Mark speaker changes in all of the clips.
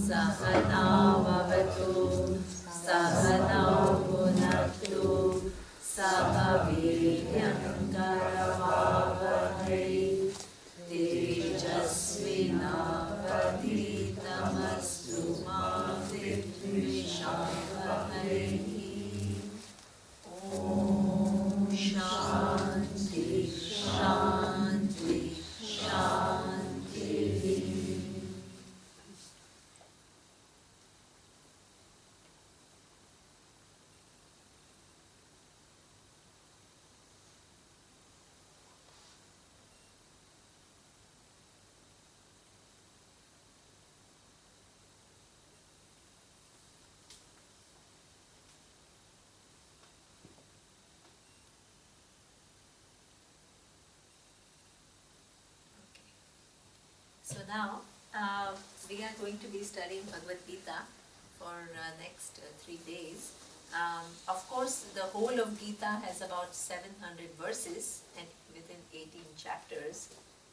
Speaker 1: Sahanavavatu Sahanau Bhunaktu Saha Viryam Karavavahai Tejasvinavaditamastu Ma Vidvishavahai. Om Shanti Shanti Shanti. So now we are going to be studying Bhagavad Gita for next 3 days. Of course, the whole of Gita has about 700 verses and within 18 chapters.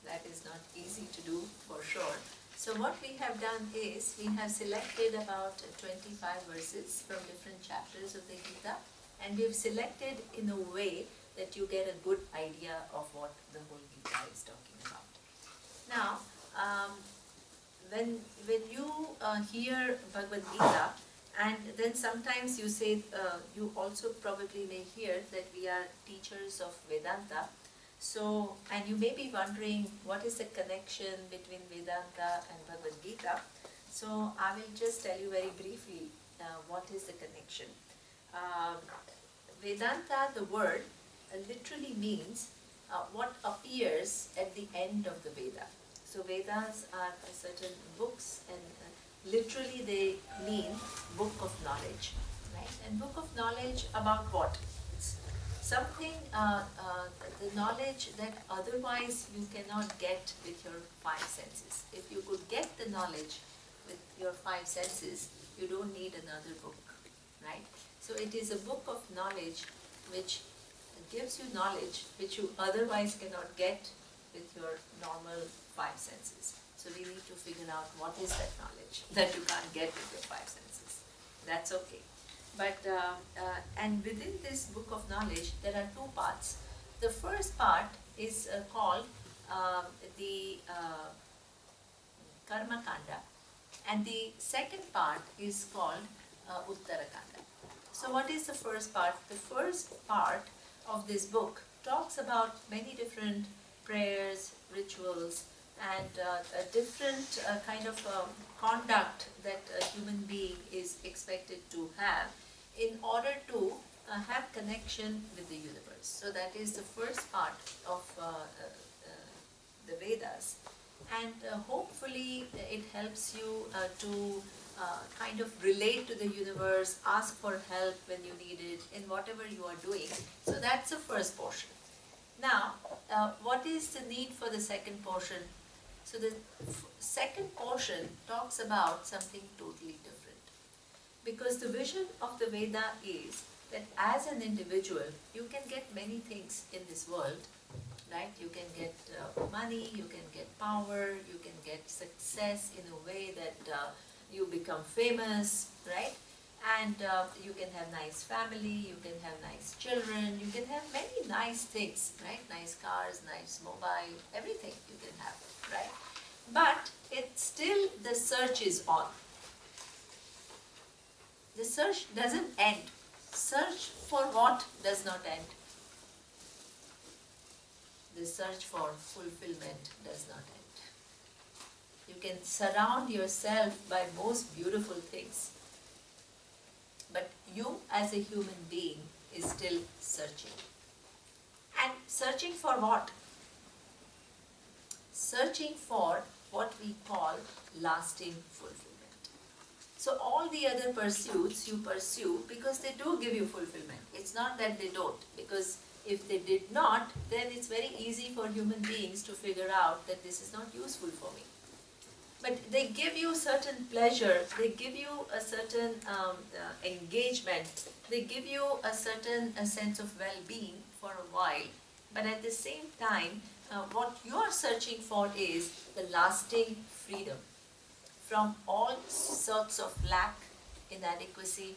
Speaker 1: That is not easy to do for sure. So what we have done is we have selected about 25 verses from different chapters of the Gita, and we have selected in a way that you get a good idea of what the whole Gita is talking about. Now, when you hear Bhagavad Gita, and then sometimes you say, you also probably may hear that we are teachers of Vedanta. So, and you may be wondering what is the connection between Vedanta and Bhagavad Gita. So, I will just tell you very briefly what is the connection. Vedanta, the word, literally means what appears at the end of the Veda. So Vedas are certain books, and literally they mean book of knowledge, right? And book of knowledge about what? It's something, the knowledge that otherwise you cannot get with your 5 senses. If you could get the knowledge with your 5 senses, you don't need another book, right? So it is a book of knowledge which gives you knowledge which you otherwise cannot get with your normal 5 senses. So we need to figure out what is that knowledge that you can't get with your 5 senses. That's okay. But, and within this book of knowledge, there are 2 parts. The first part is called the Karma Kanda, and the second part is called Uttara Kanda. So what is the first part? The first part of this book talks about many different prayers, rituals, and a different kind of conduct that a human being is expected to have in order to have connection with the universe. So that is the first part of the Vedas, and hopefully it helps you to kind of relate to the universe, ask for help when you need it in whatever you are doing. So that's the first portion. Now, what is the need for the second portion? So the second portion talks about something totally different. Because the vision of the Veda is that as an individual, you can get many things in this world, right? You can get money, you can get power, you can get success in a way that you become famous, right? And you can have nice family, you can have nice children, you can have many nice things, right? Nice cars, nice mobile, everything you can have, right? But it's still, the search is on. The search doesn't end. Search for what does not end? The search for fulfillment does not end. You can surround yourself by most beautiful things, but you as a human being is still searching. And searching for what? Searching for what we call lasting fulfillment. So all the other pursuits you pursue because they do give you fulfillment. It's not that they don't, because if they did not, then it's very easy for human beings to figure out that this is not useful for me. But they give you certain pleasure, they give you a certain engagement, they give you a certain sense of well-being for a while. But at the same time, what you are searching for is the lasting freedom. from all sorts of lack, inadequacy,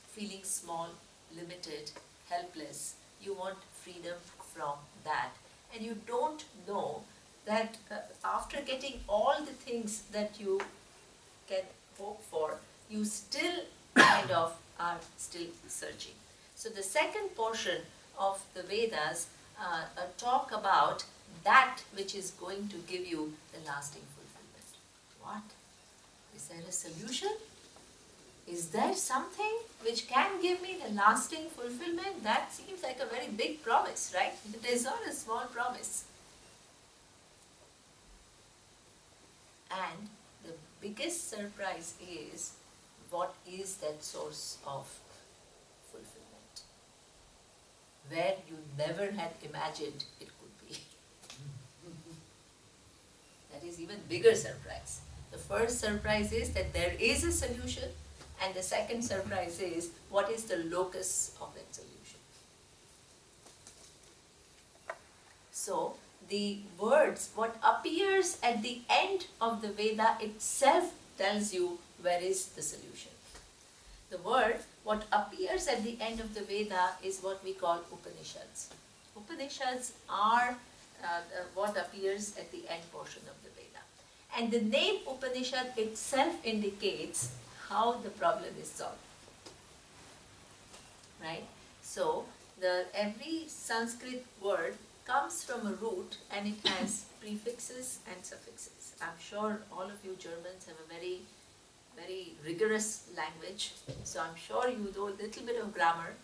Speaker 1: feeling small, limited, helpless. You want freedom from that. And you don't know that after getting all the things that you can hope for, you still kind of are still searching. So the second portion of the Vedas talk about that which is going to give you the lasting fulfillment. What? Is there a solution? Is there something which can give me the lasting fulfillment? That seems like a very big promise, right? It is not a small promise. And the biggest surprise is, what is that source of fulfillment? Where you never had imagined it could be. That is even bigger surprise. The first surprise is that there is a solution, and the second surprise is, what is the locus of that solution? So, the words, what appears at the end of the Veda itself tells you where is the solution. The word, what appears at the end of the Veda is what we call Upanishads. Upanishads are what appears at the end portion of the Veda. And the name Upanishad itself indicates how the problem is solved. Right? So, every Sanskrit word comes from a root and it has prefixes and suffixes. I'm sure all of you Germans have a very, very rigorous language, so I'm sure you know a little bit of grammar.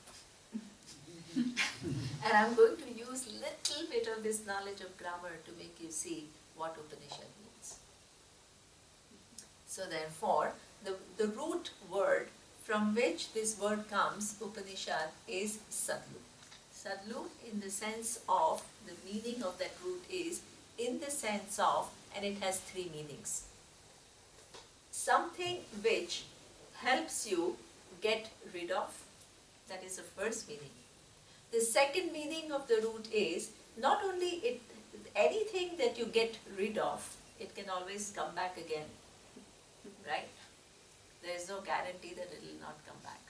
Speaker 1: And I'm going to use little bit of this knowledge of grammar to make you see what Upanishad means. So therefore, the root word from which this word comes, Upanishad, is Sadlu. Sadlu, in the sense of, the meaning of that root is, in the sense of, and it has three meanings. Something which helps you get rid of, that is the first meaning. The second meaning of the root is, not only anything that you get rid of, it can always come back again, right? There is no guarantee that it will not come back,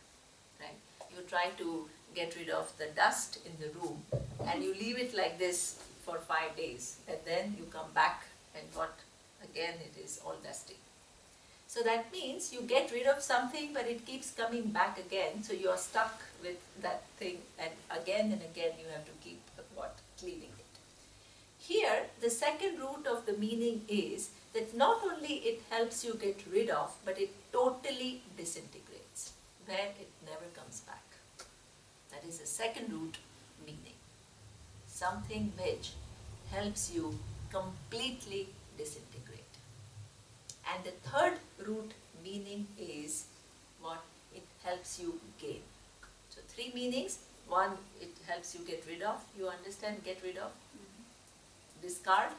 Speaker 1: right? You try to get rid of the dust in the room and you leave it like this for 5 days, and then you come back and again it is all dusty. So that means you get rid of something, but it keeps coming back again, so you are stuck with that thing, and again you have to keep cleaning it. Here, the second root of the meaning is that not only it helps you get rid of, but it totally disintegrates, where it never comes back. That is the second root meaning. Something which helps you completely disintegrate. And the third root meaning is what? It helps you gain. So three meanings. One, it helps you get rid of. You understand, get rid of? Discard.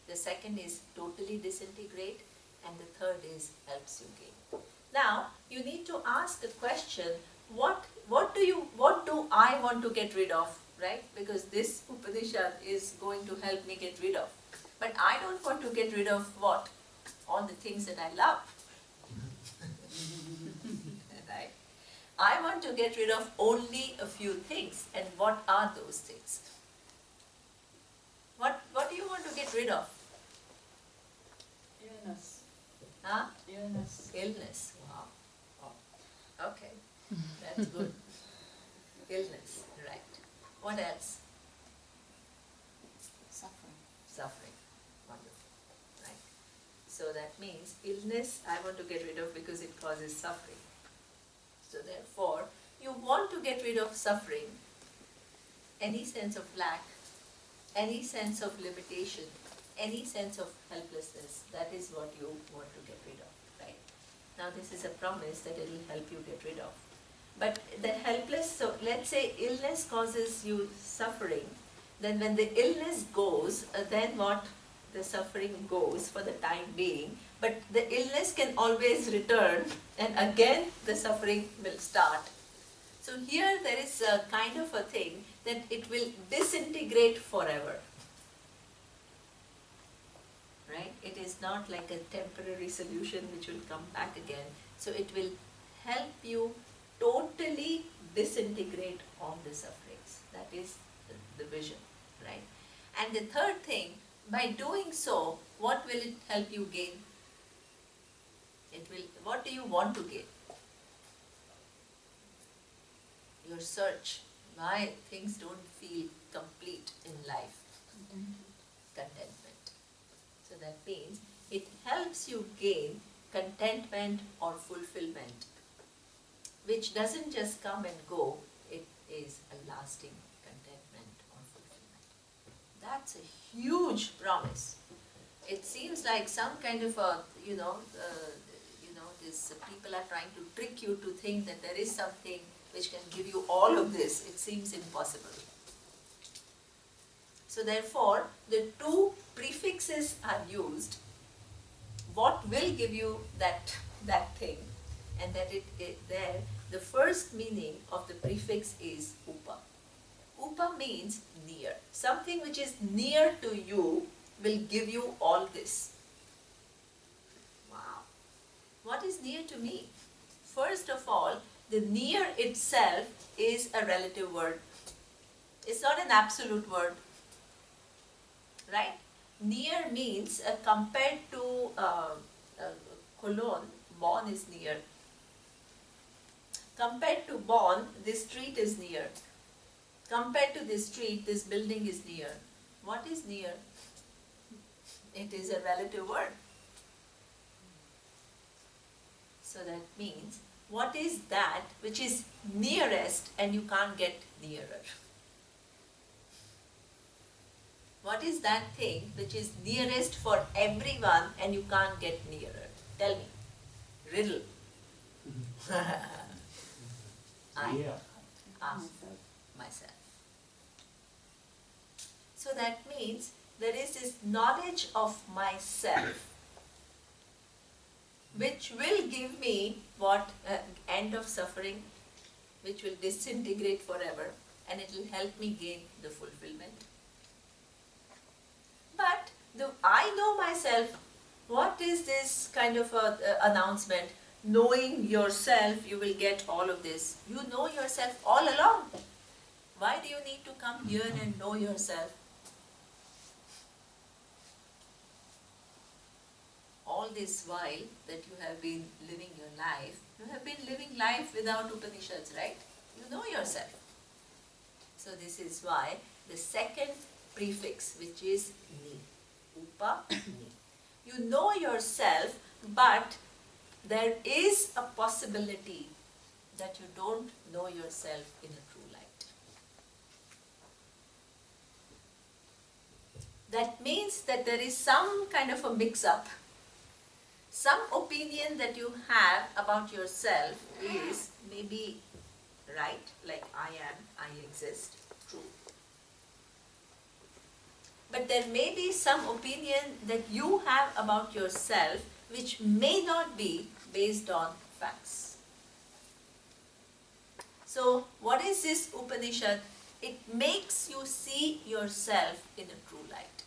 Speaker 1: The second is totally disintegrate. And the third is helps you gain. Now, you need to ask the question, what do I want to get rid of, right? Because this Upanishad is going to help me get rid of. But I don't want to get rid of what? All the things that I love. Right? I want to get rid of only a few things. And what are those things? What do you want to get rid of?
Speaker 2: Illness.
Speaker 1: Huh?
Speaker 2: Illness.
Speaker 1: Illness. Wow. Oh. Okay. That's good. Illness. Right. What else?
Speaker 2: Suffering.
Speaker 1: Suffering. Wonderful. Right. So that means illness I want to get rid of because it causes suffering. So therefore, you want to get rid of suffering, any sense of lack, any sense of limitation, any sense of helplessness. That is what you want to get rid of, right? Now this is a promise that it will help you get rid of. But the helpless, so let's say illness causes you suffering, then when the illness goes, then what? The suffering goes for the time being, but the illness can always return, and again the suffering will start. So here there is a kind of a thing that it will disintegrate forever. right? It is not like a temporary solution which will come back again. So it will help you totally disintegrate all the sufferings. That is the vision, right? And the third thing, by doing so, what will it help you gain? It will, what do you want to gain? Your search, why things don't feel complete in life. Contentment. So that means it helps you gain contentment or fulfillment, which doesn't just come and go, it is a lasting contentment or fulfillment. That's a huge promise. It seems like some kind of a, this people are trying to trick you to think that there is something which can give you all of this. It seems impossible. So therefore, the two prefixes are used. What will give you that thing? And that there, the first meaning of the prefix is upa. Upa means near. Something which is near to you will give you all this. Wow. What is near to me? First of all, the near itself is a relative word. It's not an absolute word. Right? Near means compared to Cologne, Bonn is near. Compared to Bonn, this street is near. Compared to this street, this building is near. What is near? It is a relative word. So that means, what is that which is nearest and you can't get nearer? What is that thing which is nearest for everyone and you can't get nearer? Tell me. Riddle. Myself. So that means there is this knowledge of myself which will give me what? End of suffering, which will disintegrate forever, and it will help me gain the fulfillment. But I know myself. What is this kind of announcement? Knowing yourself, you will get all of this. You know yourself all along. Why do you need to come here and know yourself? All this while that you have been living your life, you have been living life without Upanishads, right? You know yourself. So this is why the second prefix, which is ni, upa, ni. You know yourself, but there is a possibility that you don't know yourself in a true light. That means that there is some kind of a mix-up. Some opinion that you have about yourself is maybe right, like I am, I exist, true. But there may be some opinion that you have about yourself which may not be based on facts. So what is this Upanishad? It makes you see yourself in a true light.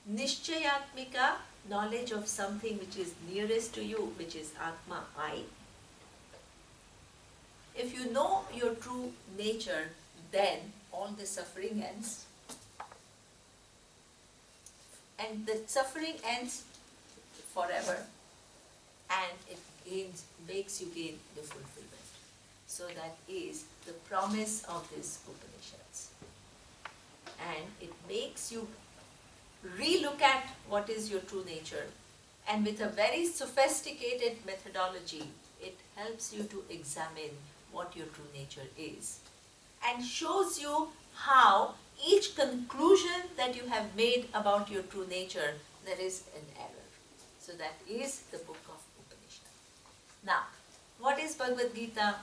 Speaker 1: Nishchayatmika, knowledge of something which is nearest to you, which is Atma, I. If you know your true nature, then all the suffering ends. And the suffering ends forever, and it makes you gain the fulfillment. So that is the promise of these Upanishads. And it makes you re-look at what is your true nature, and with a very sophisticated methodology, it helps you to examine what your true nature is, and shows you how each conclusion that you have made about your true nature, there is an error. So that is the book of Upanishad. Now, what is Bhagavad Gita?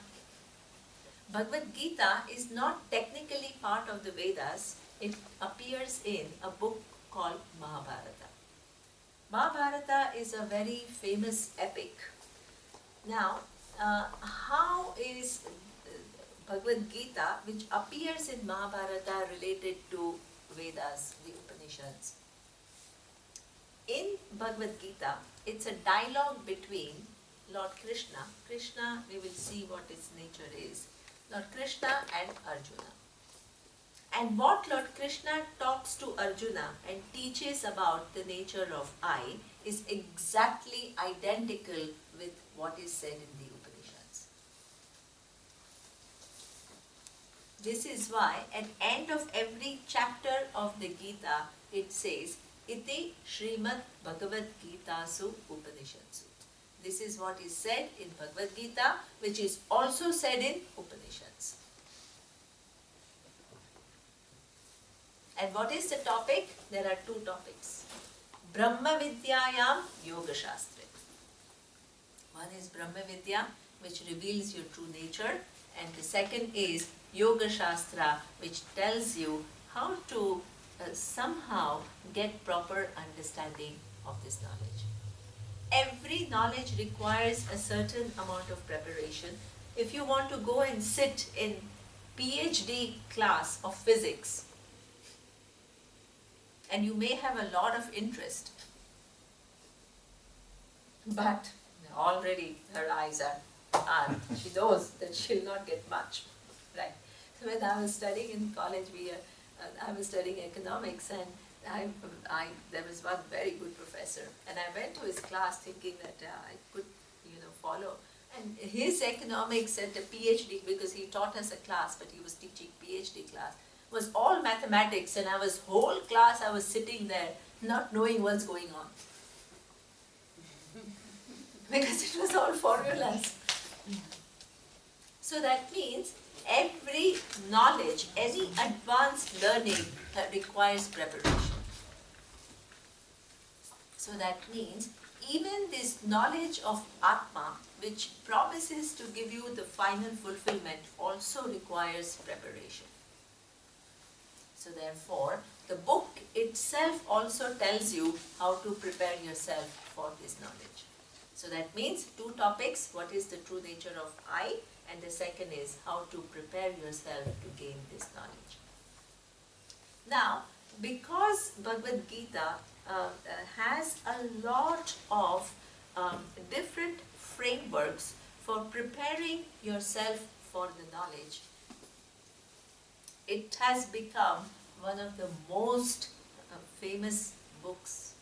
Speaker 1: Bhagavad Gita is not technically part of the Vedas. It appears in a book called Mahabharata. Mahabharata is a very famous epic. Now, how is Bhagavad Gita, which appears in Mahabharata, related to Vedas, the Upanishads? in Bhagavad Gita, it's a dialogue between Lord Krishna. Krishna, we will see what its nature is. Lord Krishna and Arjuna. And what Lord Krishna talks to Arjuna and teaches about the nature of I is exactly identical with what is said in the Upanishads. This is why at end of every chapter of the Gita, it says, Iti Srimad Bhagavad Gita Su Upanishadsu. This is what is said in Bhagavad Gita, which is also said in Upanishads. And what is the topic? There are two topics. Brahma Vidyayam Yoga Shastra. One is Brahma Vidya, which reveals your true nature, and the second is Yoga Shastra, which tells you how to somehow get proper understanding of this knowledge. Every knowledge requires a certain amount of preparation. If you want to go and sit in PhD class of physics, and you may have a lot of interest, but already her eyes are she knows that she'll not get much, right? So when I was studying in college, I was studying economics, and there was one very good professor, and I went to his class thinking that I could, follow. And his economics at the PhD, because he taught us a class, but he was teaching PhD class, was all mathematics, and I was sitting there not knowing what's going on. Because it was all formulas. So that means every knowledge, any advanced learning requires preparation. So that means even this knowledge of Atma, which promises to give you the final fulfillment, also requires preparation. So therefore, the book itself also tells you how to prepare yourself for this knowledge. So that means two topics, what is the true nature of I, and the second is how to prepare yourself to gain this knowledge. Now, because Bhagavad Gita has a lot of different frameworks for preparing yourself for the knowledge, it has become one of the most famous books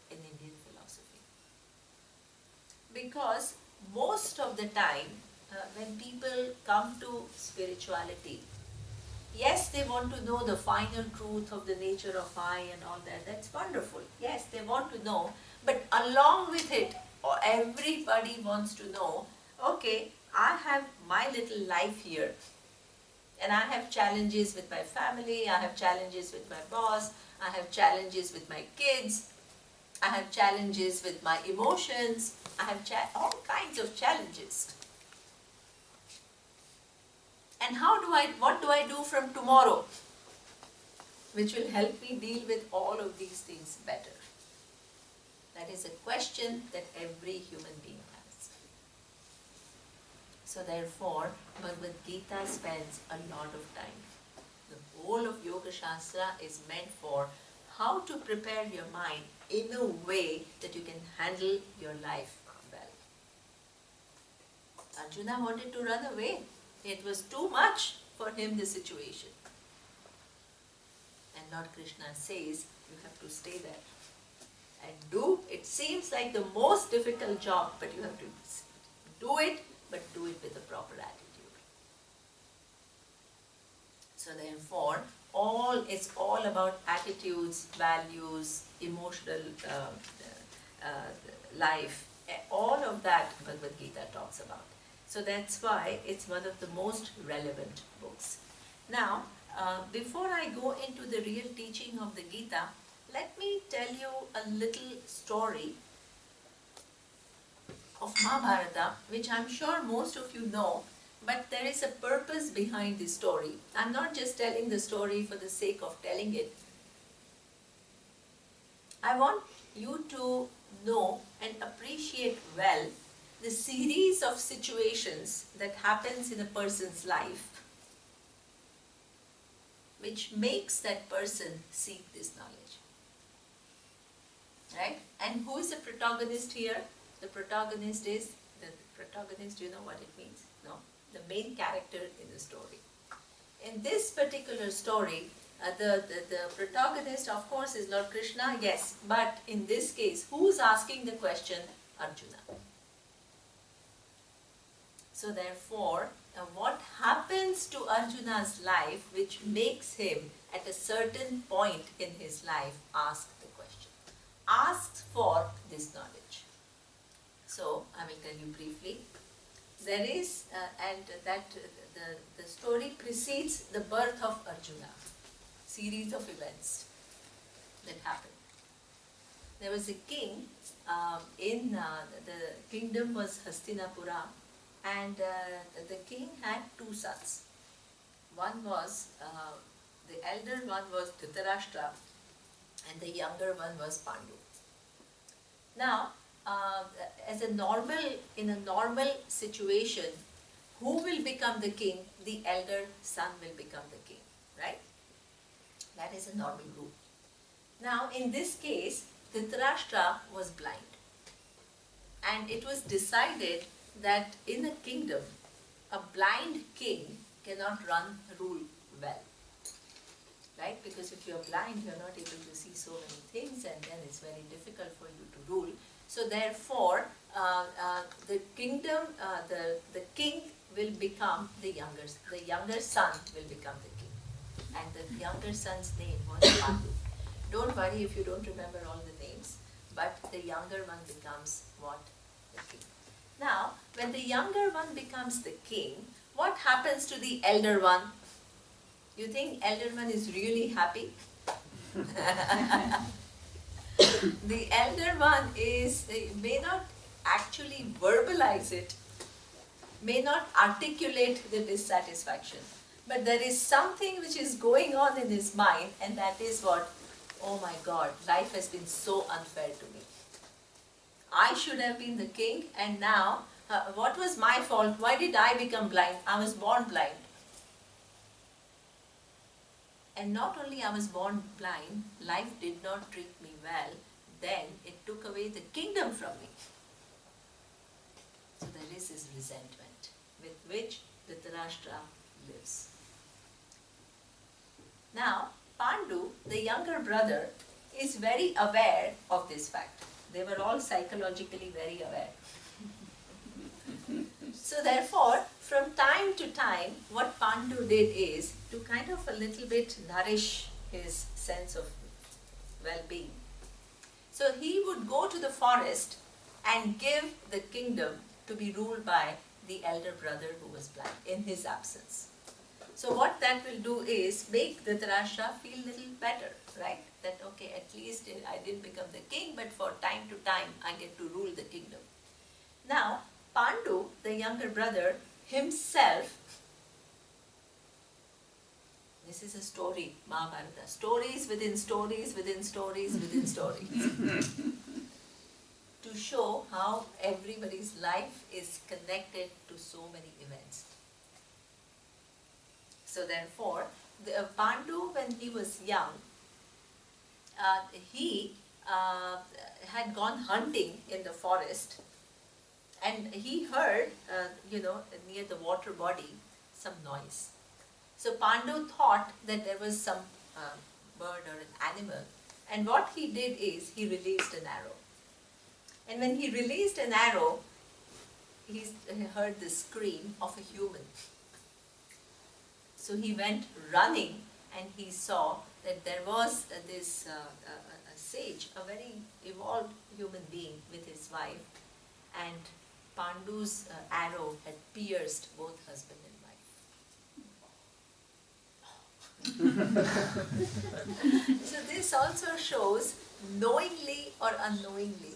Speaker 1: in Indian philosophy. Because most of the time, when people come to spirituality, yes, they want to know the final truth of the nature of I and all that. That's wonderful. Yes, they want to know. But along with it, everybody wants to know, okay, I have my little life here. And I have challenges with my family, I have challenges with my boss, I have challenges with my kids, I have challenges with my emotions, I have all kinds of challenges. And what do I do from tomorrow, which will help me deal with all of these things better? That is a question that every human being has. So therefore, Bhagavad Gita spends a lot of time. The whole of Yoga Shastra is meant for how to prepare your mind in a way that you can handle your life well. Arjuna wanted to run away. It was too much for him, the situation. And Lord Krishna says, you have to stay there and do. It seems like the most difficult job, but you have to do it, but do it with a proper attitude. So therefore, it's all about attitudes, values, emotional life. All of that Bhagavad Gita talks about. So that's why it's one of the most relevant books. Now, before I go into the real teaching of the Gita, let me tell you a little story of Mahabharata, which I'm sure most of you know, but there is a purpose behind the story. I'm not just telling the story for the sake of telling it. I want you to know and appreciate well the series of situations that happens in a person's life, which makes that person seek this knowledge. right? And who is the protagonist here? The protagonist is, the protagonist, do you know what it means? No? The main character in the story. In this particular story, the protagonist, of course, is Lord Krishna, yes, but in this case, who's asking the question? Arjuna. So therefore, what happens to Arjuna's life which makes him at a certain point in his life ask the question, asks for this knowledge. So I will tell you briefly. There is, the story precedes the birth of Arjuna, series of events that happened. There was a king the kingdom was Hastinapura, and the king had two sons. One was, the elder one was Dhritarashtra, and the younger one was Pandu. Now, in a normal situation, who will become the king? The elder son will become the king, right? That is a normal rule. Now, in this case, Dhritarashtra was blind. And it was decided that in a kingdom, a blind king cannot rule well. Right? Because if you're blind, you're not able to see so many things, and then it's very difficult for you to rule. So therefore, the kingdom, the king will become the younger son will become the king. And the younger son's name was Pandu. Don't worry if you don't remember all the names, but the younger one becomes what? The king. Now, when the younger one becomes the king, what happens to the elder one? You think elder one is really happy? The elder one may not actually verbalize it, may not articulate the dissatisfaction, but there is something which is going on in his mind, and that is what? Oh my God, life has been so unfair to me. I should have been the king, and now, what was my fault? Why did I become blind? I was born blind. And not only I was born blind, life did not treat me well, then it took away the kingdom from me. So there is this resentment with which Dhritarashtra lives. Now, Pandu, the younger brother, is very aware of this fact. They were all psychologically very aware. So therefore, from time to time, what Pandu did is to kind of a little bit nourish his sense of well-being. So he would go to the forest and give the kingdom to be ruled by the elder brother who was blind in his absence. So what that will do is make Dhritarashtra feel a little better, right? That okay, at least I didn't become the king, but for time to time I get to rule the kingdom. Now, Pandu, the younger brother, himself, this is a story, Mahabharata, stories within stories within stories within stories, to show how everybody's life is connected to so many events. So therefore, Pandu, when he was young, he had gone hunting in the forest, and he heard, near the water body, some noise. So Pandu thought that there was some bird or an animal, and what he did is he released an arrow. And when he released an arrow, he heard the scream of a human. So he went running, and he saw that there was this a sage, a very evolved human being with his wife, and Pandu's arrow had pierced both husband and wife. So this also shows, knowingly or unknowingly,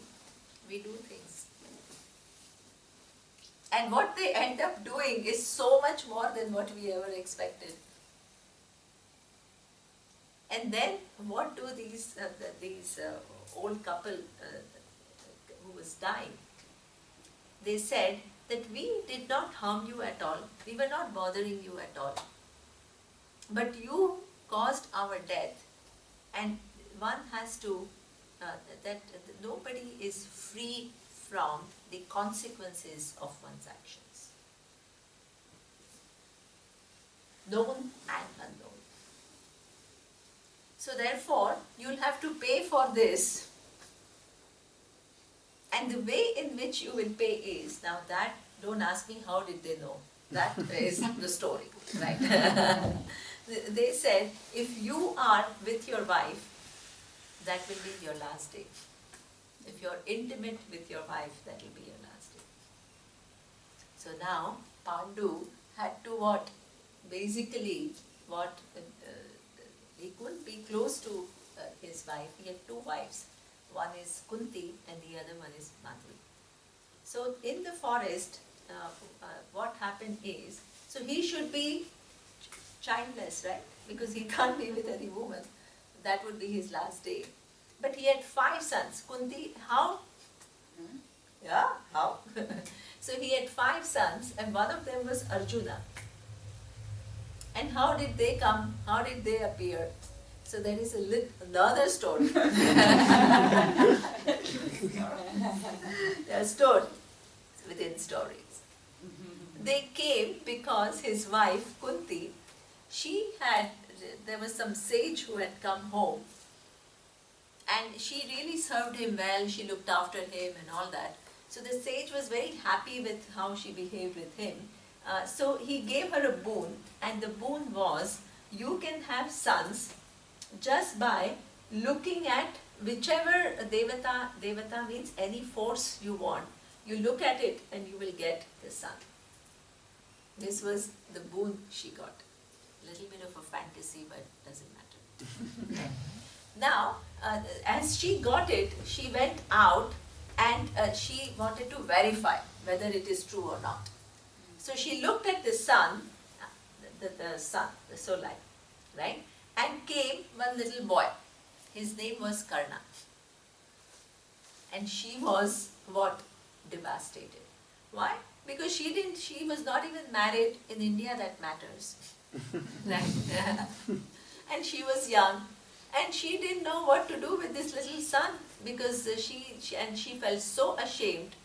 Speaker 1: we do things. And what they end up doing is so much more than what we ever expected. And then what do these old couple who was dying? They said that we did not harm you at all. We were not bothering you at all. But you caused our death, and one has to that nobody is free from the consequences of one's actions, known and unknown. So therefore, you'll have to pay for this, and the way in which you will pay is, now that, don't ask me how did they know, that is the story, right? They said, if you are with your wife, that will be your last day. If you're intimate with your wife, that will be your last day. So now, Pandu had to what? Basically, what? He couldn't be close to his wife. He had two wives. One is Kunti and the other one is Madhuri. So in the forest, what happened is, so he should be childless, right? Because he can't be with any woman. That would be his last day. But he had 5 sons. Kunti, how? Yeah, how? So he had 5 sons, and one of them was Arjuna. And how did they come? How did they appear? So there is another story. There are stories within stories. They came because his wife Kunti, there was some sage who had come home, and she really served him well. She looked after him and all that. So the sage was very happy with how she behaved with him. So he gave her a boon, and the boon was, you can have sons just by looking at whichever devata means any force you want. You look at it and you will get the son. This was the boon she got. A little bit of a fantasy, but doesn't matter. Now, as she got it, she went out and she wanted to verify whether it is true or not. So she looked at the sun, the sun, the solar, right? And came one little boy. His name was Karna. And she was what? Devastated. Why? Because she was not even married. In India that matters. Right? And she was young. And she didn't know what to do with this little son, because she felt so ashamed.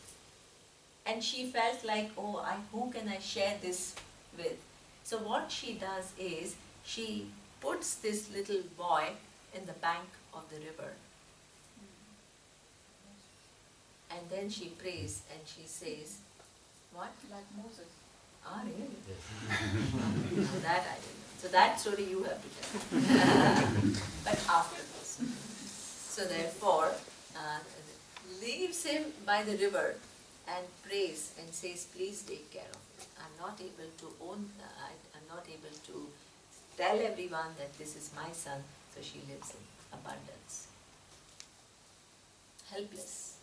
Speaker 1: And she felt like, oh, who can I share this with? So what she does is, she puts this little boy in the bank of the river. And then she prays and she says, what?
Speaker 2: Like Moses.
Speaker 1: Ah, really? That I didn't know. So that story you have to tell. But after this. So therefore, leaves him by the river and prays and says, please take care of it. I'm not able to I'm not able to tell everyone that this is my son. So she lives in abundance. Helpless.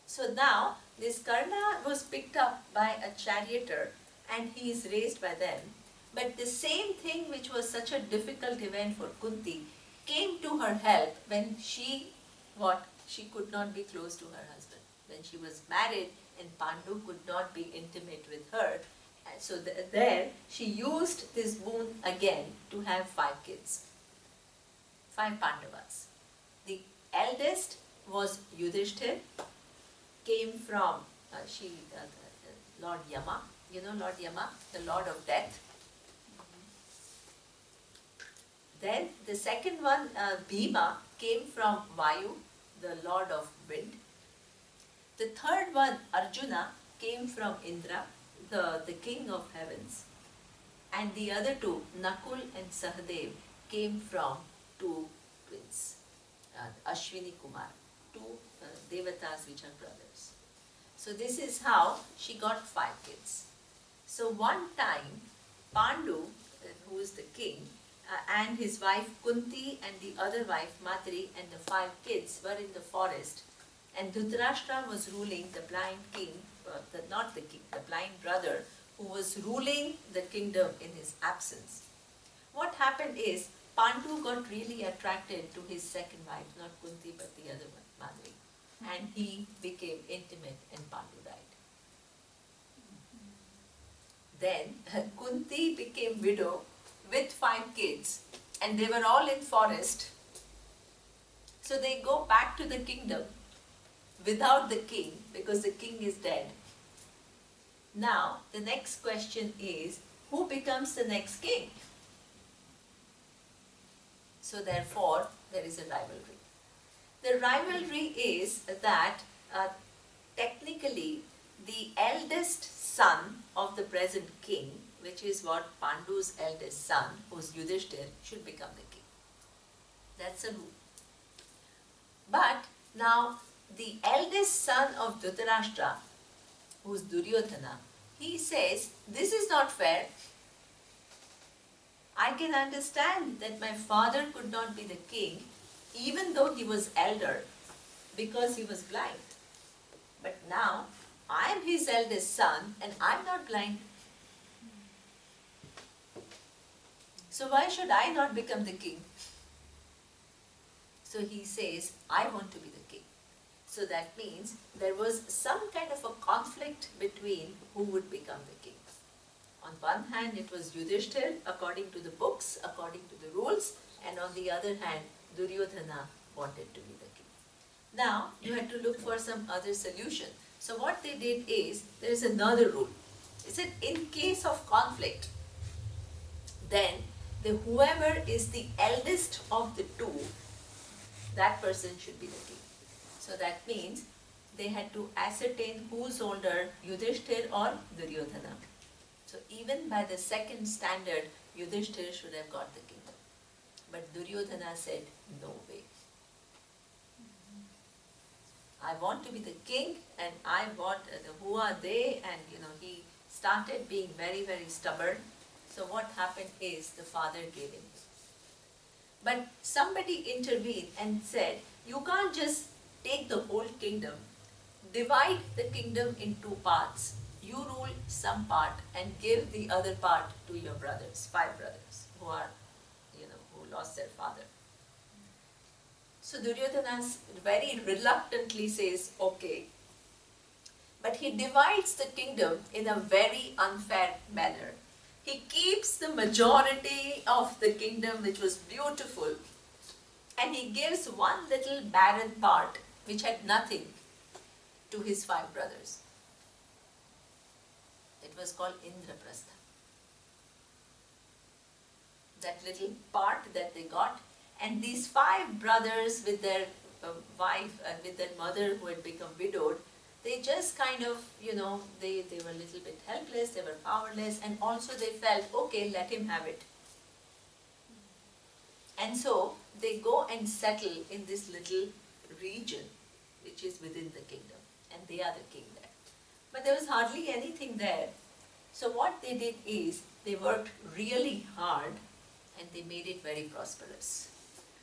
Speaker 1: So now, this Karna was picked up by a charioteer and he is raised by them. But the same thing which was such a difficult event for Kunti came to her help when she could not be close to her husband. When she was married and Pandu could not be intimate with her. And so there she used this boon again to have 5 kids. 5 Pandavas. The eldest was Yudhishthir, came from Lord Yama. You know Lord Yama, the Lord of Death. Then the second one, Bhima, came from Vayu, the Lord of Wind. The third one, Arjuna, came from Indra, the King of Heavens. And the other 2, Nakul and Sahadev, came from 2 twins, Ashwini Kumar, 2 devatas which are brothers. So this is how she got 5 kids. So one time, Pandu, who is the king, and his wife Kunti and the other wife Madhuri and the 5 kids were in the forest, and Dhritarashtra was ruling, the blind king, the blind brother, who was ruling the kingdom in his absence. What happened is, Pandu got really attracted to his second wife, not Kunti but the other one, Madhuri, and he became intimate and Pandu died. Then Kunti became widow with 5 kids, and they were all in forest. So they go back to the kingdom without the king because the king is dead. Now, the next question is, who becomes the next king? So therefore, there is a rivalry. The rivalry is that technically the eldest son of the present king, which is what Pandu's eldest son, who's Yudhishthir, should become the king. That's a rule. But now the eldest son of Dhritarashtra, who's Duryodhana, he says, this is not fair. I can understand that my father could not be the king, even though he was elder, because he was blind. But now, I am his eldest son and I am not blind. So why should I not become the king? So he says, I want to be the king. So that means there was some kind of a conflict between who would become the king. On one hand, it was Yudhishthir, according to the books, according to the rules, and on the other hand, Duryodhana wanted to be the king. Now, you had to look for some other solution. So what they did is, there is another rule. It said, in case of conflict, then whoever is the eldest of the two, that person should be the king. So that means they had to ascertain who's older, Yudhishthir or Duryodhana. So even by the second standard, Yudhishthir should have got the kingdom. But Duryodhana said, no way. I want to be the king and I want, who are they? And he started being very, very stubborn. So what happened is the father gave in. But somebody intervened and said, you can't just take the whole kingdom, divide the kingdom in two parts. You rule some part and give the other part to your brothers, 5 brothers who are, who lost their father. So Duryodhana very reluctantly says, okay. But he divides the kingdom in a very unfair manner. He keeps the majority of the kingdom, which was beautiful, and he gives one little barren part, which had nothing, to his 5 brothers. It was called Indraprastha. That little part that they got, and these 5 brothers with their wife and with their mother who had become widowed, they just kind of, they were a little bit helpless, they were powerless, and also they felt, okay, let him have it. And so they go and settle in this little region, which is within the kingdom, and they are the king there. But there was hardly anything there. So what they did is, they worked really hard and they made it very prosperous.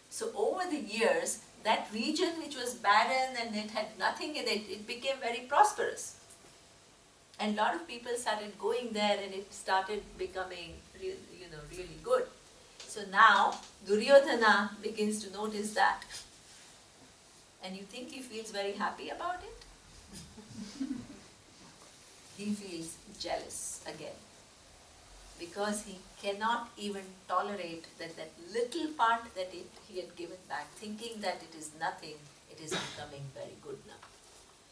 Speaker 1: So over the years, that region which was barren and it had nothing in it, it became very prosperous. And a lot of people started going there and it started becoming really good. So now, Duryodhana begins to notice that. And you think he feels very happy about it? He feels jealous again. Because he cannot even tolerate that little part that he had given back, thinking that it is nothing, it is becoming very good now.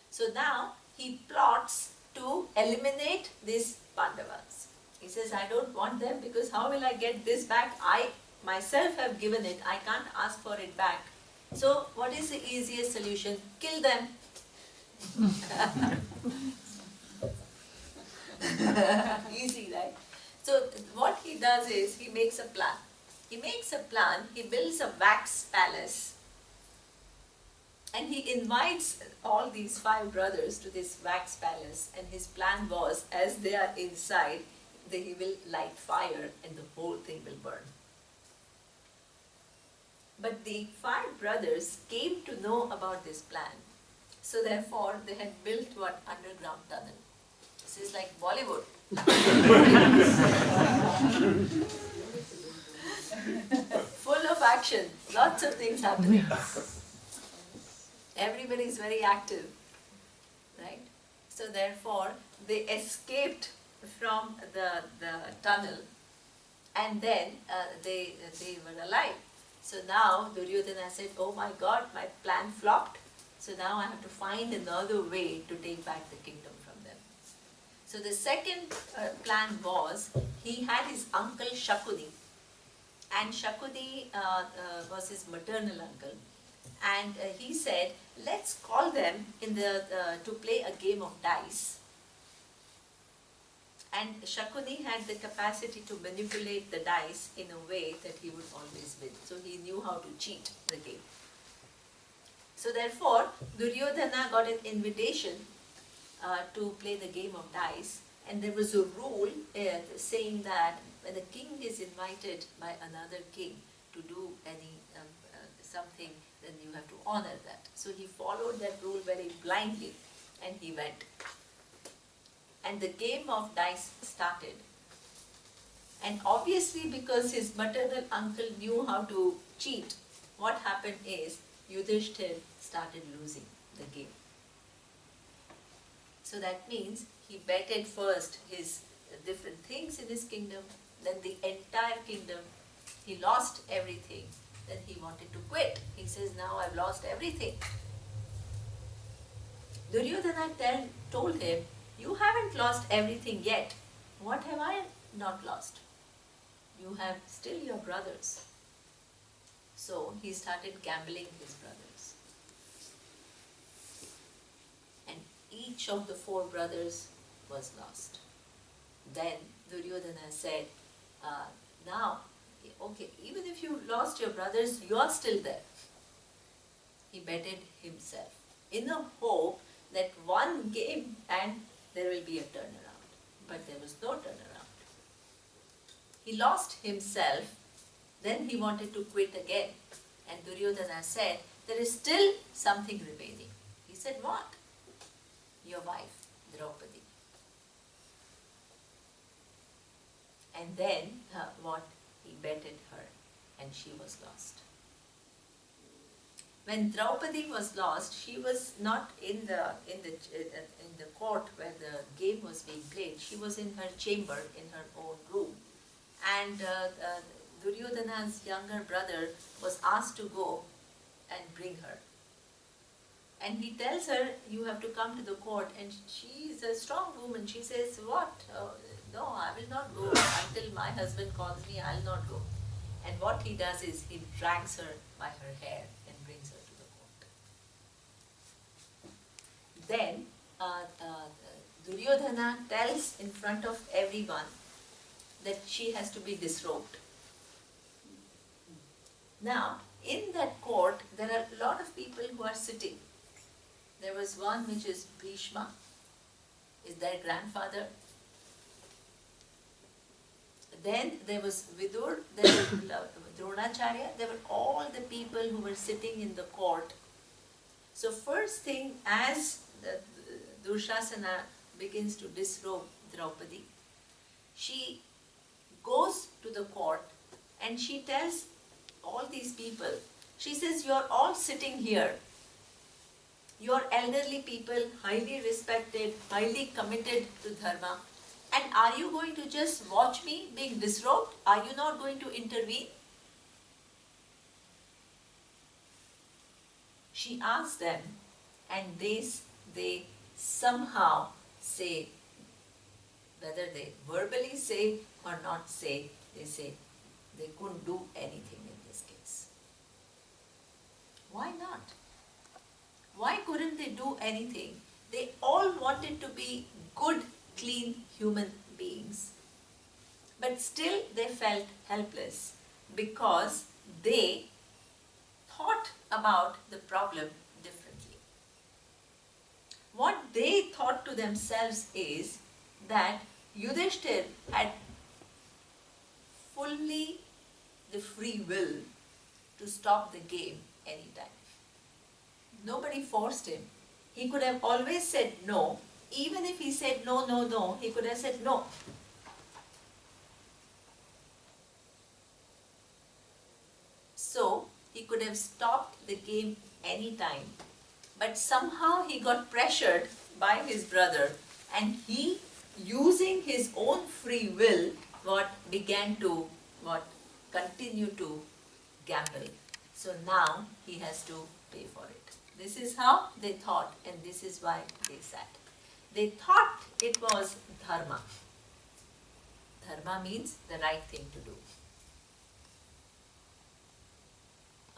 Speaker 1: So now he plots to eliminate these Pandavas. He says, I don't want them because how will I get this back? I myself have given it, I can't ask for it back. So what is the easiest solution? Kill them. Easy, right? So what he does is, he makes a plan. He builds a wax palace, and he invites all these 5 brothers to this wax palace, and his plan was, as they are inside, he will light fire and the whole thing will burn. But the 5 brothers came to know about this plan, so therefore they had built one underground tunnel. This is like Bollywood. Full of action, lots of things happening. Everybody is very active, right? So therefore, they escaped from the tunnel, and then they were alive. So now Duryodhana said, oh my God, my plan flopped. So now I have to find another way to take back the kingdom from them. So the second plan was, he had his uncle Shakuni. And Shakuni was his maternal uncle. And he said, let's call them to play a game of dice. And Shakuni had the capacity to manipulate the dice in a way that he would always win. So he knew how to cheat the game. So therefore, Duryodhana got an invitation to play the game of dice. And there was a rule saying that when the king is invited by another king to do something, then you have to honor that. So he followed that rule very blindly, and he went. And the game of dice started. And obviously, because his maternal uncle knew how to cheat, what happened is Yudhishthir started losing the game. So that means he betted first his different things in his kingdom, then the entire kingdom. He lost everything. Then he wanted to quit. He says, now I've lost everything. Duryodhana told him, you haven't lost everything yet. What have I not lost? You have still your brothers. So he started gambling his brothers. And each of the 4 brothers was lost. Then Duryodhana said, now, okay, even if you lost your brothers, you are still there. He betted himself in a hope that one game and there will be a turnaround. But there was no turnaround. He lost himself, then he wanted to quit again. And Duryodhana said, there is still something remaining. He said, what? Your wife, Draupadi. And then what? He betted her, and she was lost. When Draupadi was lost, she was not in the court where the game was being played. She was in her chamber, in her own room. And Duryodhana's younger brother was asked to go and bring her. And he tells her, you have to come to the court. And she is a strong woman. She says, what? No, I will not go. Until my husband calls me, I will not go. And what he does is, he drags her by her hair and brings her to the court. Then, Duryodhana tells in front of everyone that she has to be disrobed. Now, in that court, there are a lot of people who are sitting. There was one which is Bhishma, is their grandfather. Then there was Vidur, there was Dronacharya, there were all the people who were sitting in the court. So first thing, as Dushasana begins to disrobe Draupadi, she goes to the court and she tells all these people, she says, you're all sitting here. You're elderly people, highly respected, highly committed to dharma. And are you going to just watch me being disrobed? Are you not going to intervene? She asks them, and they somehow say, whether they verbally say or not say, they say they couldn't do anything in this case. Why not? Why couldn't they do anything? They all wanted to be good, clean human beings. But still they felt helpless because they thought about the problem differently. What they thought to themselves is that Yudhishthir had fully the free will to stop the game anytime. Nobody forced him. He could have always said no. Even if he said no, no, no, he could have said no. So, he could have stopped the game anytime. But somehow he got pressured by his brother, and he, using his own free will, began to continue to gamble. So now he has to pay for it. This is how they thought, and this is why they sat. They thought it was dharma. Dharma means the right thing to do.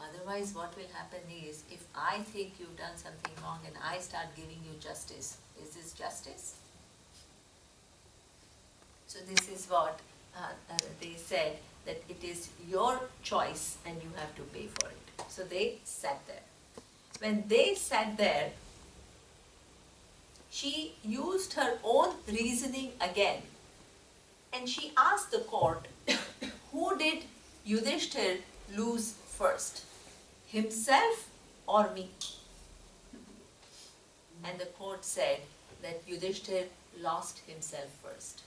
Speaker 1: Otherwise, what will happen is, if I think you've done something wrong and I start giving you justice, is this justice? So this is what they said, that it is your choice and you have to pay for it. So they sat there. When they sat there, she used her own reasoning again, and she asked the court, who did Yudhishthir lose first? Himself or me? And the court said that Yudhishthir lost himself first.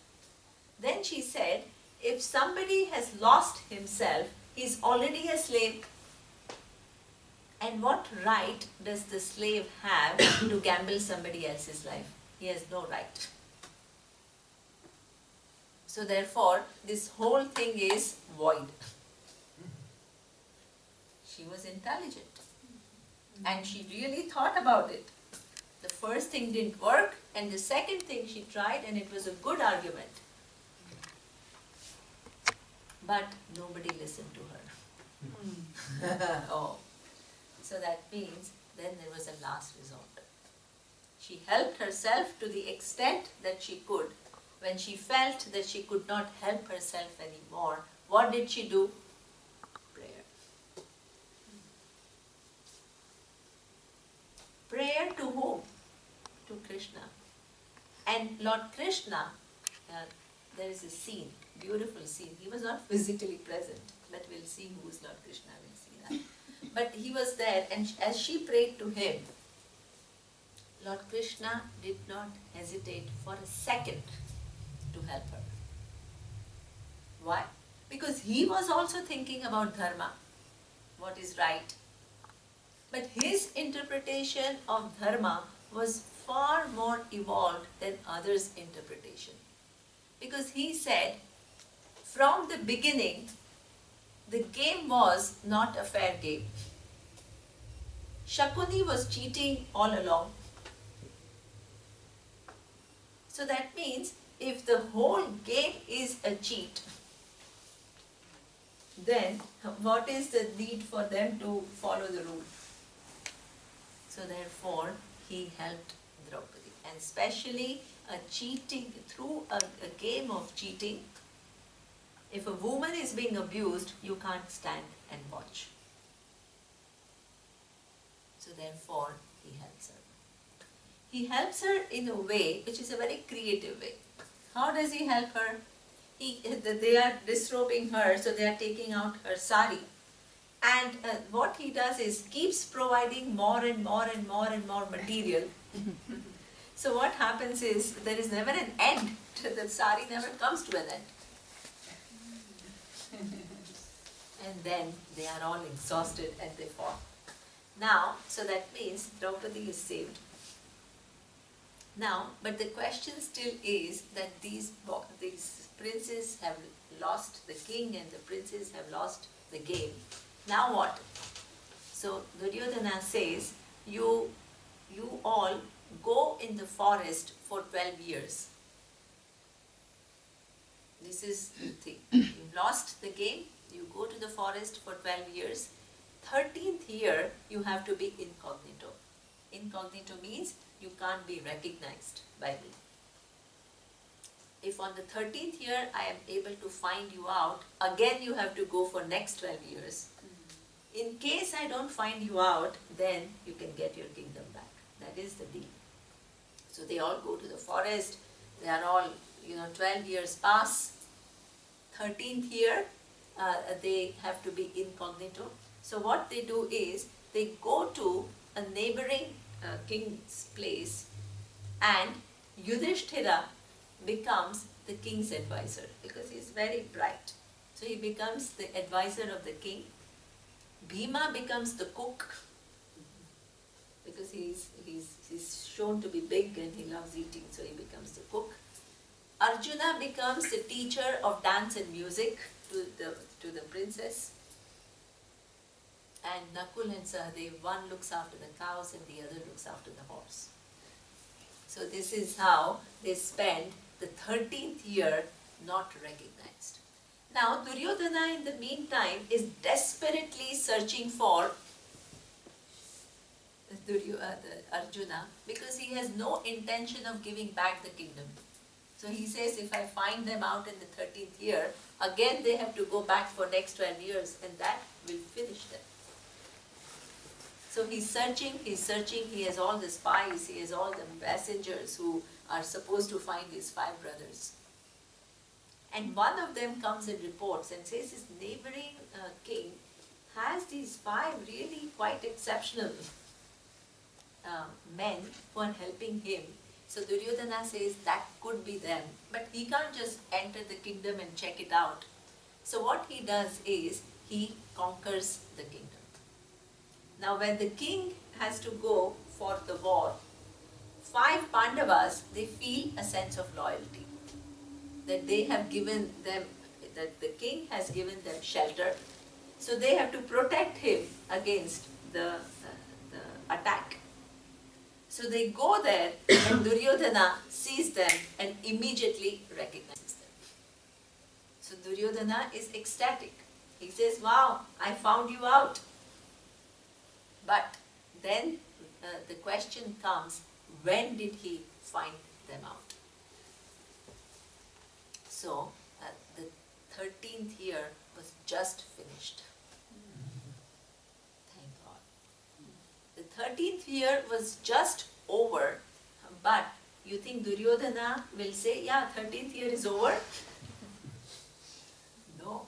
Speaker 1: Then she said, if somebody has lost himself, he is already a slave. And what right does the slave have to gamble somebody else's life? He has no right. So therefore, this whole thing is void. She was intelligent. And she really thought about it. The first thing didn't work, and the second thing she tried, and it was a good argument. But nobody listened to her. Oh. So that means then there was a last resort. She helped herself to the extent that she could. When she felt that she could not help herself anymore, what did she do? Prayer. Prayer to whom? To Krishna. And Lord Krishna, there is a scene, beautiful scene. He was not physically present, but we'll see who is Lord Krishna, we'll see that. But he was there, and as she prayed to him, Lord Krishna did not hesitate for a second to help her. Why? Because he was also thinking about dharma, what is right. But his interpretation of dharma was far more evolved than others' interpretation. Because he said, from the beginning, the game was not a fair game. Shakuni was cheating all along. So that means, if the whole game is a cheat, then what is the need for them to follow the rule? So therefore, he helped Draupadi. And especially cheating, through a game of cheating, if a woman is being abused, you can't stand and watch. So therefore, he helps her. He helps her in a way which is a very creative way. How does he help her? They are disrobing her, so they are taking out her sari. And what he does is keeps providing more and more and more and more material. So what happens is, there is never an end. The sari never comes to an end. And then they are all exhausted and they fall. Now, so that means Draupadi is saved. Now, but the question still is that these princes have lost, the king and the princes have lost the game. Now what? So Duryodhana says, you all go in the forest for 12 years. This is the thing. You've lost the game, you go to the forest for 12 years. 13th year, you have to be incognito. Incognito means you can't be recognized by me. If on the 13th year I am able to find you out, again you have to go for next 12 years. In case I don't find you out, then you can get your kingdom back. That is the deal. So they all go to the forest. They are all, 12 years pass. 13th year, they have to be incognito. So what they do is, they go to a neighboring king's place, and Yudhishthira becomes the king's advisor, because he is very bright. So he becomes the advisor of the king. Bhima becomes the cook, because he's shown to be big and he loves eating, so he becomes the cook. Arjuna becomes the teacher of dance and music to the princess. And Nakul and Sahadev, one looks after the cows and the other looks after the horse. So this is how they spend the 13th year not recognized. Now Duryodhana in the meantime is desperately searching for the Arjuna, because he has no intention of giving back the kingdom. So he says, if I find them out in the 13th year, again they have to go back for next 12 years and that will finish them. So he's searching, he has all the spies, he has all the messengers who are supposed to find his 5 brothers. And one of them comes and reports and says his neighboring king has these 5 really quite exceptional men who are helping him. So Duryodhana says that could be them, but he can't just enter the kingdom and check it out. So what he does is he conquers the kingdom. Now when the king has to go for the war, 5 Pandavas, they feel a sense of loyalty. That they have given them, that the king has given them shelter. So they have to protect him against the attack. So they go there and Duryodhana sees them and immediately recognizes them. So Duryodhana is ecstatic. He says, wow, I found you out. But then the question comes, when did he find them out? So the 13th year was just finished. Thank God. The 13th year was just over, but you think Duryodhana will say, yeah, 13th year is over? No.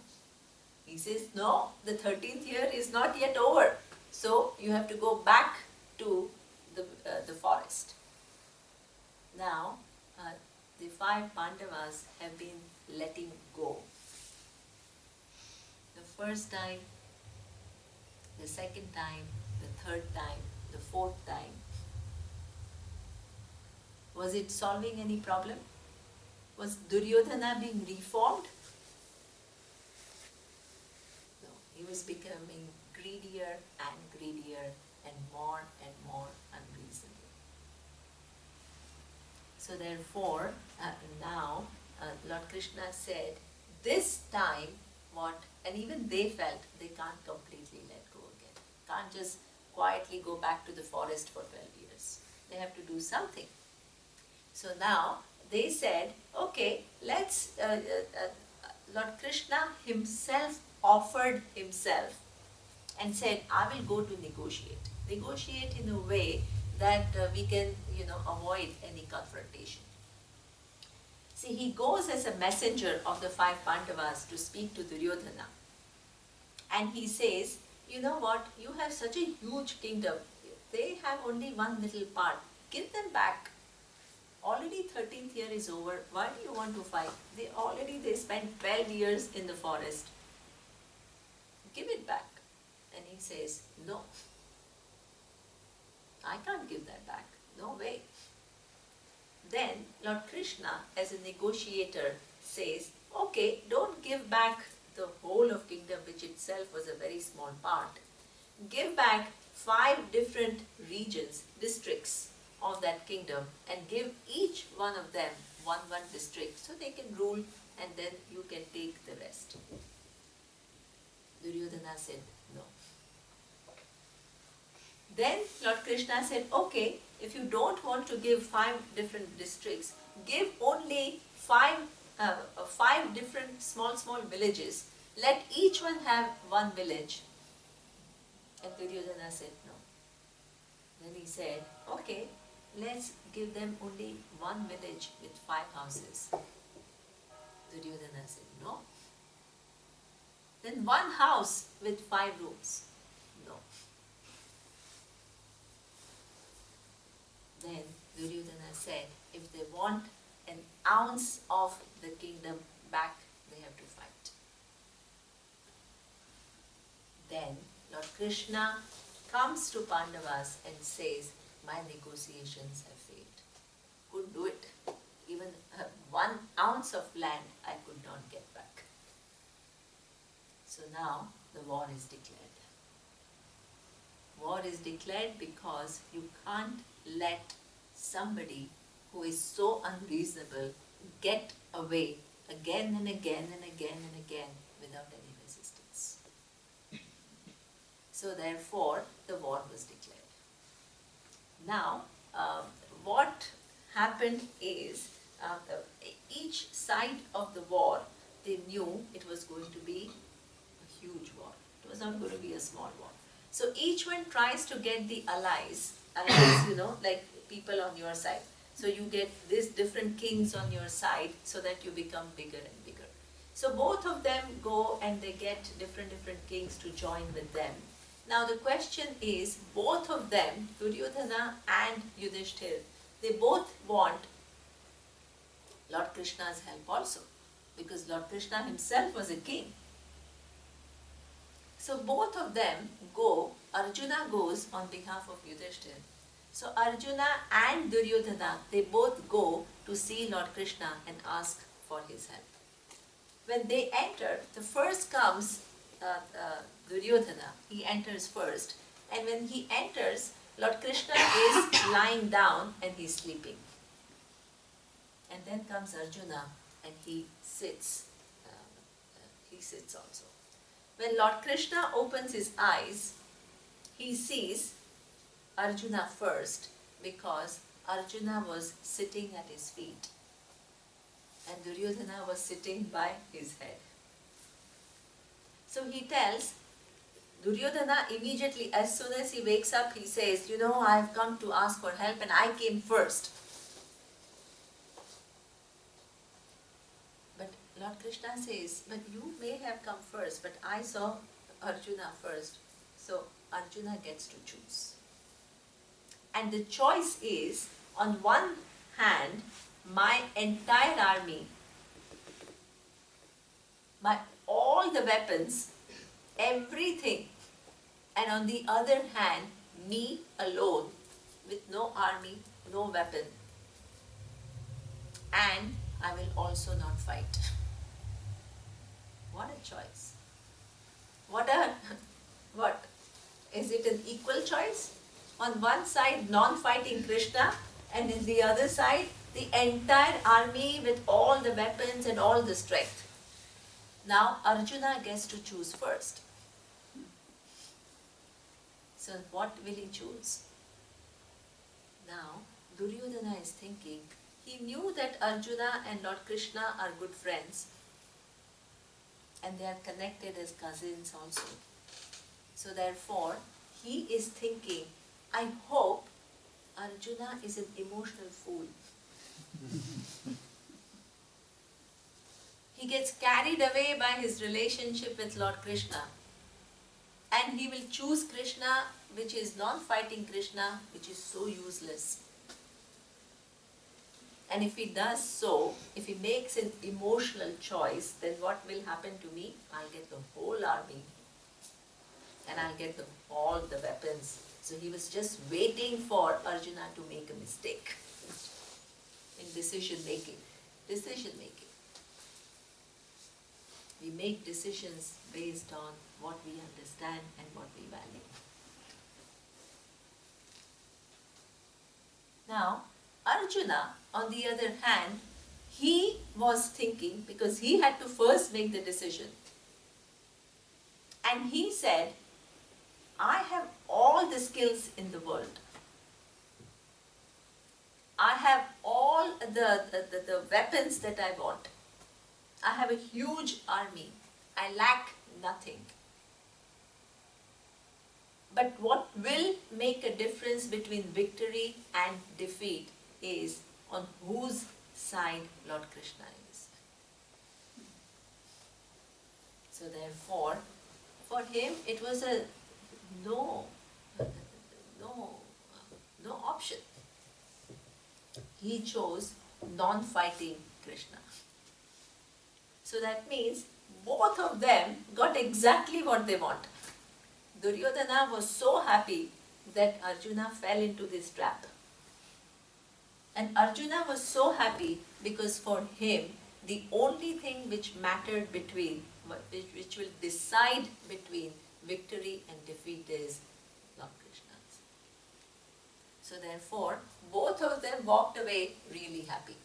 Speaker 1: He says, no, the 13th year is not yet over. So you have to go back to the forest. Now, the 5 Pandavas have been letting go. The first time, the second time, the third time, the 4th time. Was it solving any problem? Was Duryodhana being reformed? No, he was becoming greedier and greedier and more unreasonable. So therefore, now Lord Krishna said, this time what, and even they felt they can't completely let go again. Can't just quietly go back to the forest for 12 years. They have to do something. So now they said, okay, let's, Lord Krishna himself offered himself and said, I will go to negotiate. Negotiate in a way that we can, avoid any confrontation. See, he goes as a messenger of the 5 Pandavas to speak to Duryodhana. And he says, you know what, you have such a huge kingdom. They have only one little part. Give them back. Already 13th year is over. Why do you want to fight? They spent 12 years in the forest. Give it back. And he says, no. I can't give that back. No way. Then Lord Krishna, as a negotiator, says, okay, don't give back the whole of kingdom, which itself was a very small part. Give back 5 different regions, districts of that kingdom, and give each one of them one district so they can rule, and then you can take the rest. Duryodhana said no. Then Lord Krishna said, okay, if you don't want to give 5 different districts, give only 5 different small villages. Let each one have 1 village. And Duryodhana said no. Then he said, okay, let's give them only 1 village with 5 houses. Duryodhana said no. Then 1 house with 5 rooms. No. Then Duryodhana said, if they want an ounce of the kingdom back, they have to fight. Then Lord Krishna comes to Pandavas and says, my negotiations have failed. Couldn't do it. Even 1 ounce of land I could not get back. So now the war is declared. War is declared because you can't let somebody who is so unreasonable get away again and again and again and again without any resistance. So therefore, the war was declared. Now, what happened is, each side of the war, they knew it was going to be a huge war. It was not going to be a small war. So each one tries to get the allies, like people on your side. So you get these different kings on your side so that you become bigger and bigger. So both of them go and they get different kings to join with them. Now the question is, both of them, Duryodhana and Yudhishthir, they both want Lord Krishna's help also, because Lord Krishna himself was a king. So both of them go, Arjuna goes on behalf of Yudhishthir. So Arjuna and Duryodhana, they both go to see Lord Krishna and ask for his help. When they enter, the first comes Duryodhana. He enters first. And when he enters, Lord Krishna is lying down and he's sleeping. And then comes Arjuna and he sits. He sits also. When Lord Krishna opens his eyes, he sees Arjuna first, because Arjuna was sitting at his feet and Duryodhana was sitting by his head. So he tells Duryodhana immediately, as soon as he wakes up, he says, I have come to ask for help and I came first. But Lord Krishna says, but you may have come first, but I saw Arjuna first. So Arjuna gets to choose. And the choice is, on one hand, my entire army, all the weapons, everything, and on the other hand, me alone, with no army, no weapon, and I will also not fight. What a choice. What? Is it an equal choice? On one side, non-fighting Krishna, and on the other side, the entire army with all the weapons and all the strength. Now, Arjuna gets to choose first. So, what will he choose? Now, Duryodhana is thinking, he knew that Arjuna and Lord Krishna are good friends, and they are connected as cousins also. So, therefore, he is thinking, I hope Arjuna is an emotional fool. He gets carried away by his relationship with Lord Krishna, and he will choose Krishna, which is non-fighting Krishna, which is so useless. And if he does so, if he makes an emotional choice, then what will happen to me? I'll get the whole army and I'll get all the weapons. So he was just waiting for Arjuna to make a mistake in decision making. We make decisions based on what we understand and what we value. Now, Arjuna, on the other hand, he was thinking, because he had to first make the decision. And he said, I have all the skills in the world. I have all the weapons that I want. I have a huge army. I lack nothing. But what will make a difference between victory and defeat is on whose side Lord Krishna is. So therefore, for him it was a no option. He chose non-fighting Krishna. So that means both of them got exactly what they want. Duryodhana was so happy that Arjuna fell into this trap. And Arjuna was so happy because for him, the only thing which mattered which will decide between victory and defeat is Lord Krishna. So therefore, both of them walked away really happy.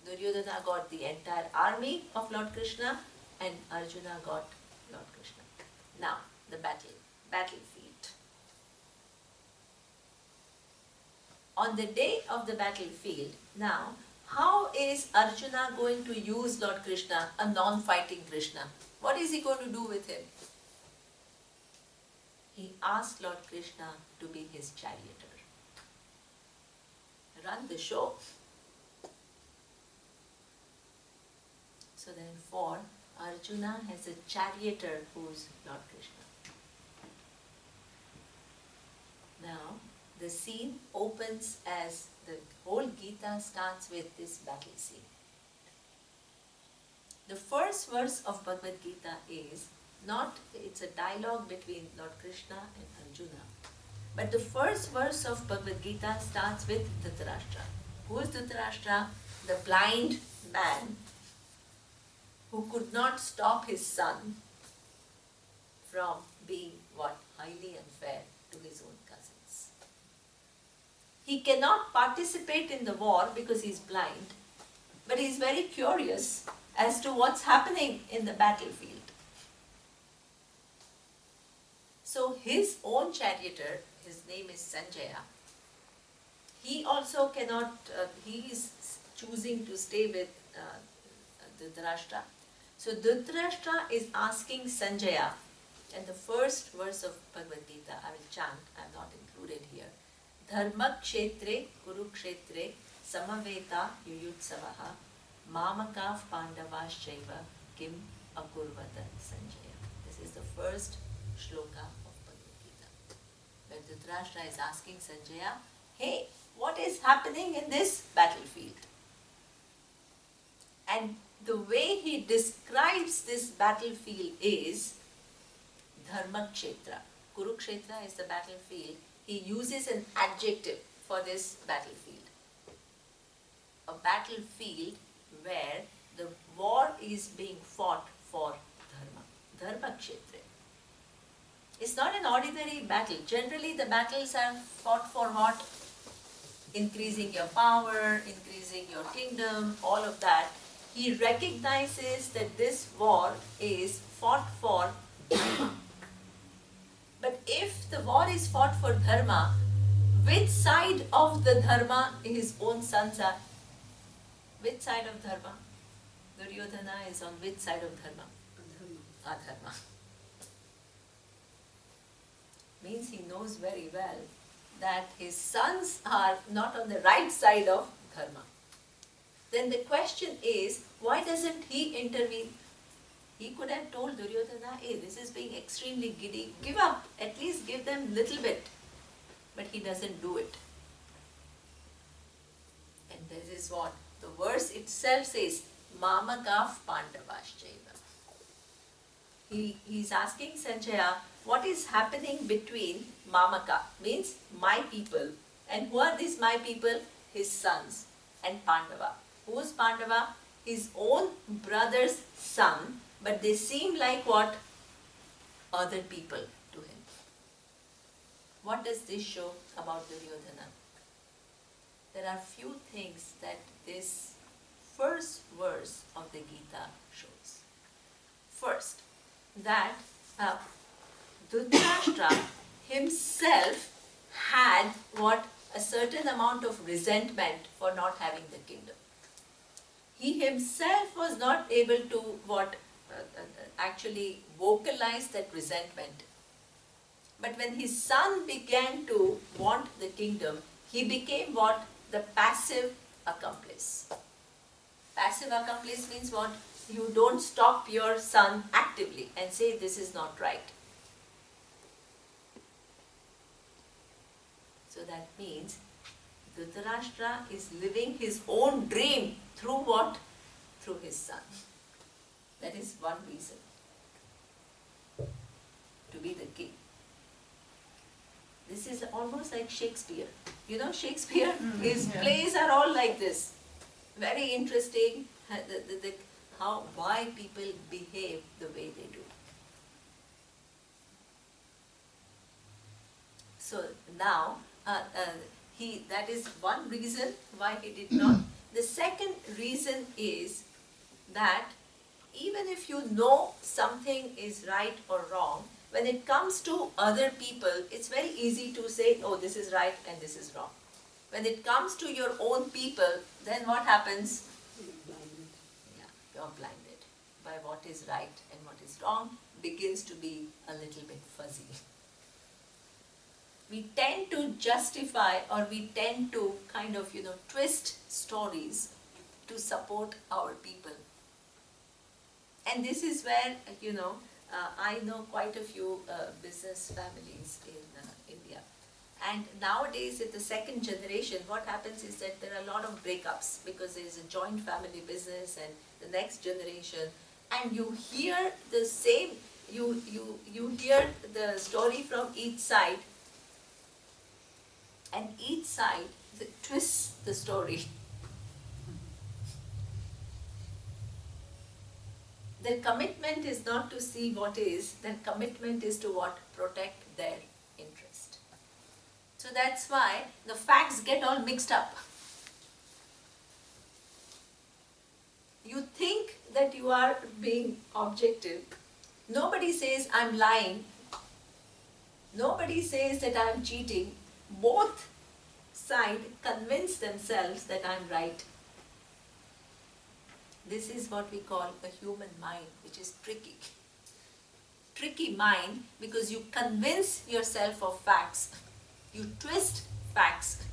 Speaker 1: Duryodhana got the entire army of Lord Krishna and Arjuna got Lord Krishna. Now, the battlefield. On the day of the battlefield, now, how is Arjuna going to use Lord Krishna, a non-fighting Krishna? What is he going to do with him? He asked Lord Krishna to be his charioteer. Run the show. So therefore, Arjuna has a charioteer who is Lord Krishna. Now, the scene opens as the whole Gita starts with this battle scene. The first verse of Bhagavad Gita is not, it's a dialogue between Lord Krishna and Arjuna. But the first verse of Bhagavad Gita starts with Dhritarashtra. Who is Dhritarashtra? The blind man who could not stop his son from being what? Highly unfair to his own cousins. He cannot participate in the war because he's blind, but he's very curious as to what's happening in the battlefield. So his own charioteer, his name is Sanjaya, he also cannot, he is choosing to stay with Dhritarashtra. So Dhritarashtra is asking Sanjaya, and the first verse of Bhagavad Gita, I will chant, I am not included here. Dharma kshetre kurukshetre samaveta yuyutsavaha mamakav pandavaschaiva kim akurvata Sanjaya. This is the first shloka of Bhagavad Gita, where Dhritarashtra is asking Sanjaya, hey, what is happening in this battlefield? And the way he describes this battlefield is Dharma Kshetra. Kurukshetra is the battlefield. He uses an adjective for this battlefield. A battlefield where the war is being fought for Dharma. Dharma Kshetra. It's not an ordinary battle. Generally the battles are fought for what? Increasing your power, increasing your kingdom, all of that. He recognizes that this war is fought for Dharma. But if the war is fought for Dharma, which side of the Dharma his own sons are? Which side of Dharma? Duryodhana is on which side of Dharma? Adhyatma. Means he knows very well that his sons are not on the right side of Dharma. Then the question is, why doesn't he intervene? He could have told Duryodhana, hey, this is being extremely giddy, give up, at least give them little bit. But he doesn't do it. And this is what the verse itself says, Mamakav Pandavaschaiva. He's asking Sanjaya, what is happening between Mamaka, means my people, and who are these my people? His sons, and Pandava. Who is Pandava? His own brother's son, but they seem like what? Other people to him. What does this show about Duryodhana? There are few things that this first verse of the Gita shows. First, that Dhritarashtra himself had what? A certain amount of resentment for not having the kingdom. He himself was not able to what? Actually vocalize that resentment. But when his son began to want the kingdom, he became what? The passive accomplice. Passive accomplice means what? You don't stop your son actively and say this is not right. So that means Dhritarashtra is living his own dream through what? Through his son. That is one reason. To be the king. This is almost like Shakespeare. You know Shakespeare? His plays are all like this. Very interesting why people behave the way they do. So now, that is one reason why he did not. The second reason is that even if you know something is right or wrong, when it comes to other people, it's very easy to say, oh, this is right and this is wrong. When it comes to your own people, then what happens? Yeah, you're blinded by what is right and what is wrong, begins to be a little bit fuzzy. We tend to justify, or we tend to kind of, twist stories to support our people. And this is where, I know quite a few business families in India. And nowadays, in the second generation, what happens is that there are a lot of breakups because there is a joint family business and the next generation. And you hear the same, you hear the story from each side, and each side twists the story. Their commitment is not to see what is, their commitment is to what? Protect their interest. So that's why the facts get all mixed up. You think that you are being objective. Nobody says I'm lying. Nobody says that I'm cheating. Both sides convince themselves that I'm right. This is what we call a human mind, which is tricky. Tricky mind because you convince yourself of facts. You twist facts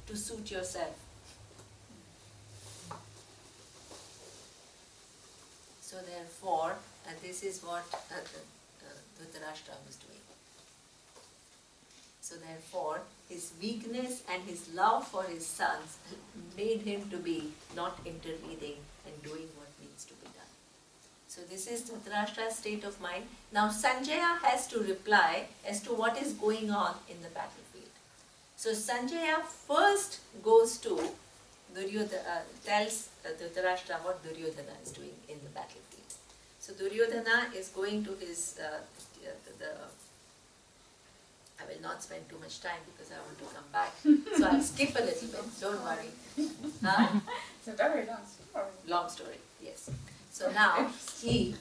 Speaker 1: to suit yourself. So therefore, this is what Dhritarashtra was doing. So therefore, his weakness and his love for his sons made him to be not intervening and doing what needs to be done. So this is Dhritarashtra's state of mind. Now Sanjaya has to reply as to what is going on in the battlefield. So Sanjaya first goes to Duryodhana, tells Dhritarashtra what Duryodhana is doing in the battlefield. So Duryodhana is going to his, I will not spend too much time because I want to come back. So I'll skip a little bit, don't worry. Huh?
Speaker 2: It's a very long story.
Speaker 1: Long story, yes. So now he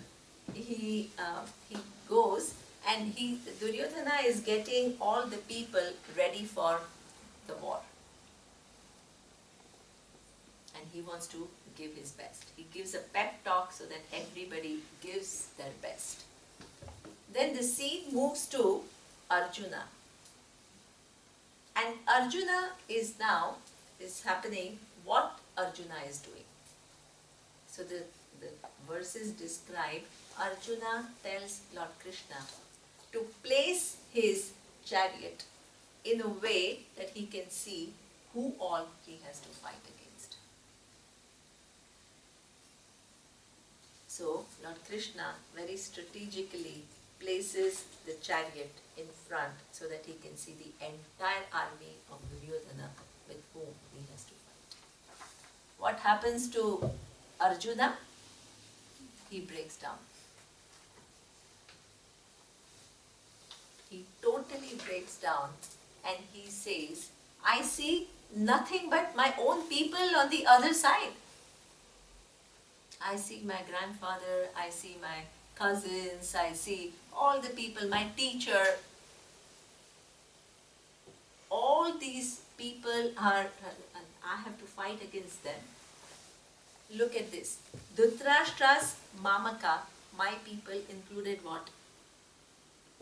Speaker 1: goes and Duryodhana is getting all the people ready for the war. And he wants to give his best. He gives a pep talk so that everybody gives their best. Then the scene moves to Arjuna. And Arjuna is happening what Arjuna is doing. So the verses describe Arjuna tells Lord Krishna to place his chariot in a way that he can see who all he has to fight against. So Lord Krishna very strategically places the chariot in front so that he can see the entire army of Duryodhana with whom he has to fight. What happens to Arjuna? He breaks down. He totally breaks down and he says, I see nothing but my own people on the other side. I see my grandfather, I see my cousins, I see all the people, my teacher. All these people are, I have to fight against them. Look at this. Dhritarashtra's Mamaka, my people, included what?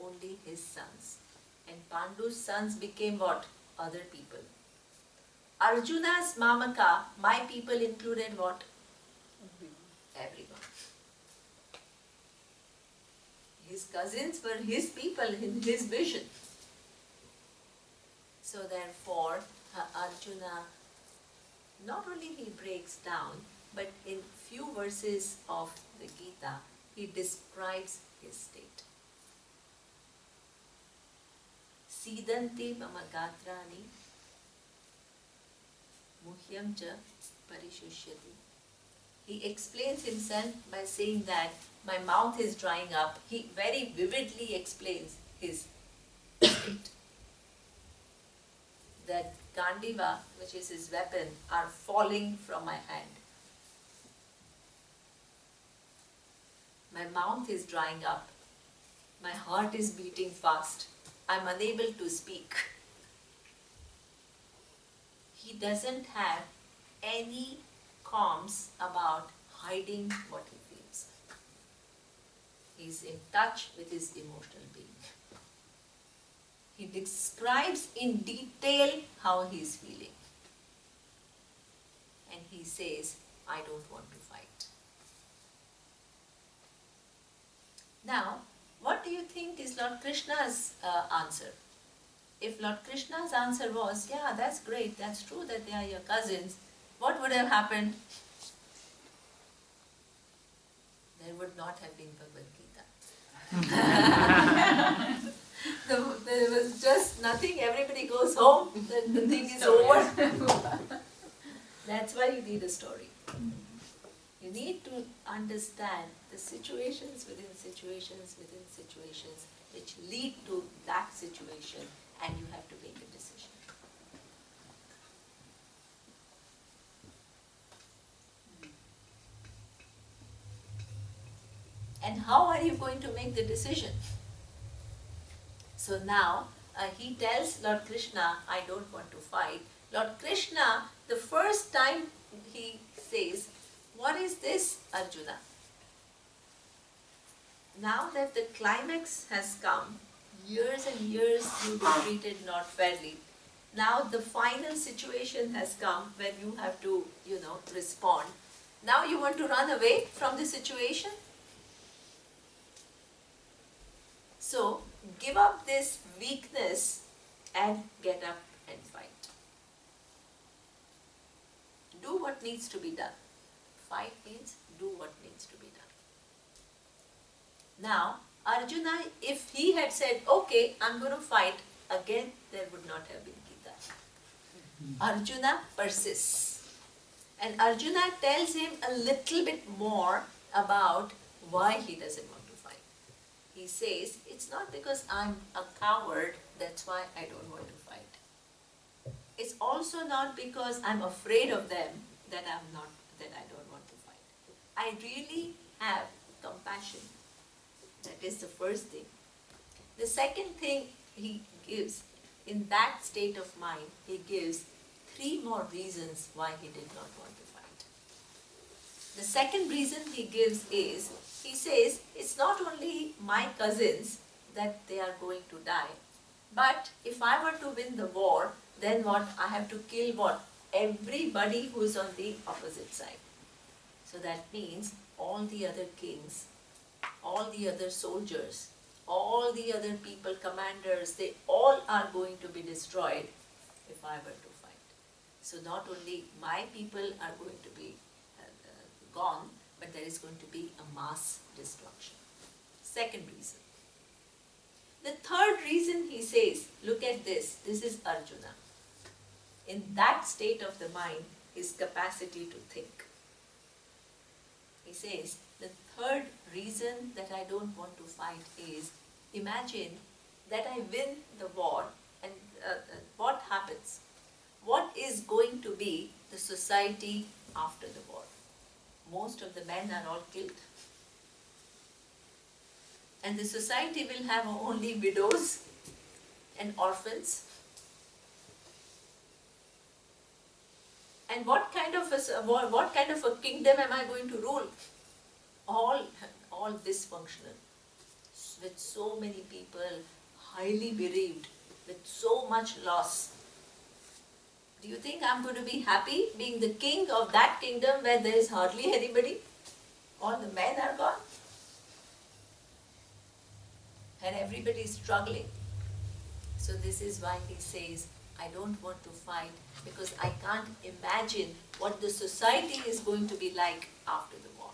Speaker 1: Only his sons. And Pandu's sons became what? Other people. Arjuna's Mamaka, my people, included what? Everyone. His cousins were his people in his vision. So therefore, Arjuna, not only he breaks down, but in few verses of the Gita, he describes his state. Sidanti mama gatrani muhyam cha parishusyati. He explains himself by saying that my mouth is drying up. He very vividly explains his state. that Gandiva, which is his weapon, are falling from my hand. My mouth is drying up. My heart is beating fast. I'm unable to speak. He doesn't have any qualms about hiding what he feels. He's in touch with his emotional being. He describes in detail how he's feeling. And he says, I don't want to fight. Now, what do you think is Lord Krishna's answer? If Lord Krishna's answer was, yeah, that's great, that's true that they are your cousins, what would have happened? There would not have been Bhagavad Gita. There was just nothing, everybody goes home, then the thing is over. That's why you need a story. You need to understand the situations within situations within situations which lead to that situation, and you have to make a decision. And how are you going to make the decision? So now he tells Lord Krishna, I don't want to fight. Lord Krishna, the first time he says, what is this, Arjuna? Now that the climax has come, years and years you've been treated not fairly. Now the final situation has come when you have to, respond. Now you want to run away from the situation? So give up this weakness and get up and fight. Do what needs to be done. Fight means do what needs to be done. Now, Arjuna, if he had said, okay, I'm going to fight, again there would not have been Gita. Arjuna persists. And Arjuna tells him a little bit more about why he doesn't want to fight. He says, it's not because I'm a coward, that's why I don't want to fight. It's also not because I'm afraid of them that I don't want to fight. I really have compassion. That is the first thing. The second thing he gives, in that state of mind, he gives 3 more reasons why he did not want to fight. The second reason he gives is, he says, it's not only my cousins that they are going to die, but if I were to win the war, then what? I have to kill what? Everybody who is on the opposite side. So that means all the other kings, all the other soldiers, all the other people, commanders, they all are going to be destroyed if I were to fight. So not only my people are going to be gone, but there is going to be a mass destruction. Second reason. The third reason he says, look at this is Arjuna. In that state of the mind, his capacity to think. He says, the third reason that I don't want to fight is, imagine that I win the war and what happens? What is going to be the society after the war? Most of the men are all killed. And the society will have only widows and orphans. And what kind of a kingdom am I going to rule? All dysfunctional, with so many people, highly bereaved, with so much loss. Do you think I'm going to be happy being the king of that kingdom where there is hardly anybody? All the men are gone. And everybody is struggling. So this is why he says, I don't want to fight because I can't imagine what the society is going to be like after the war.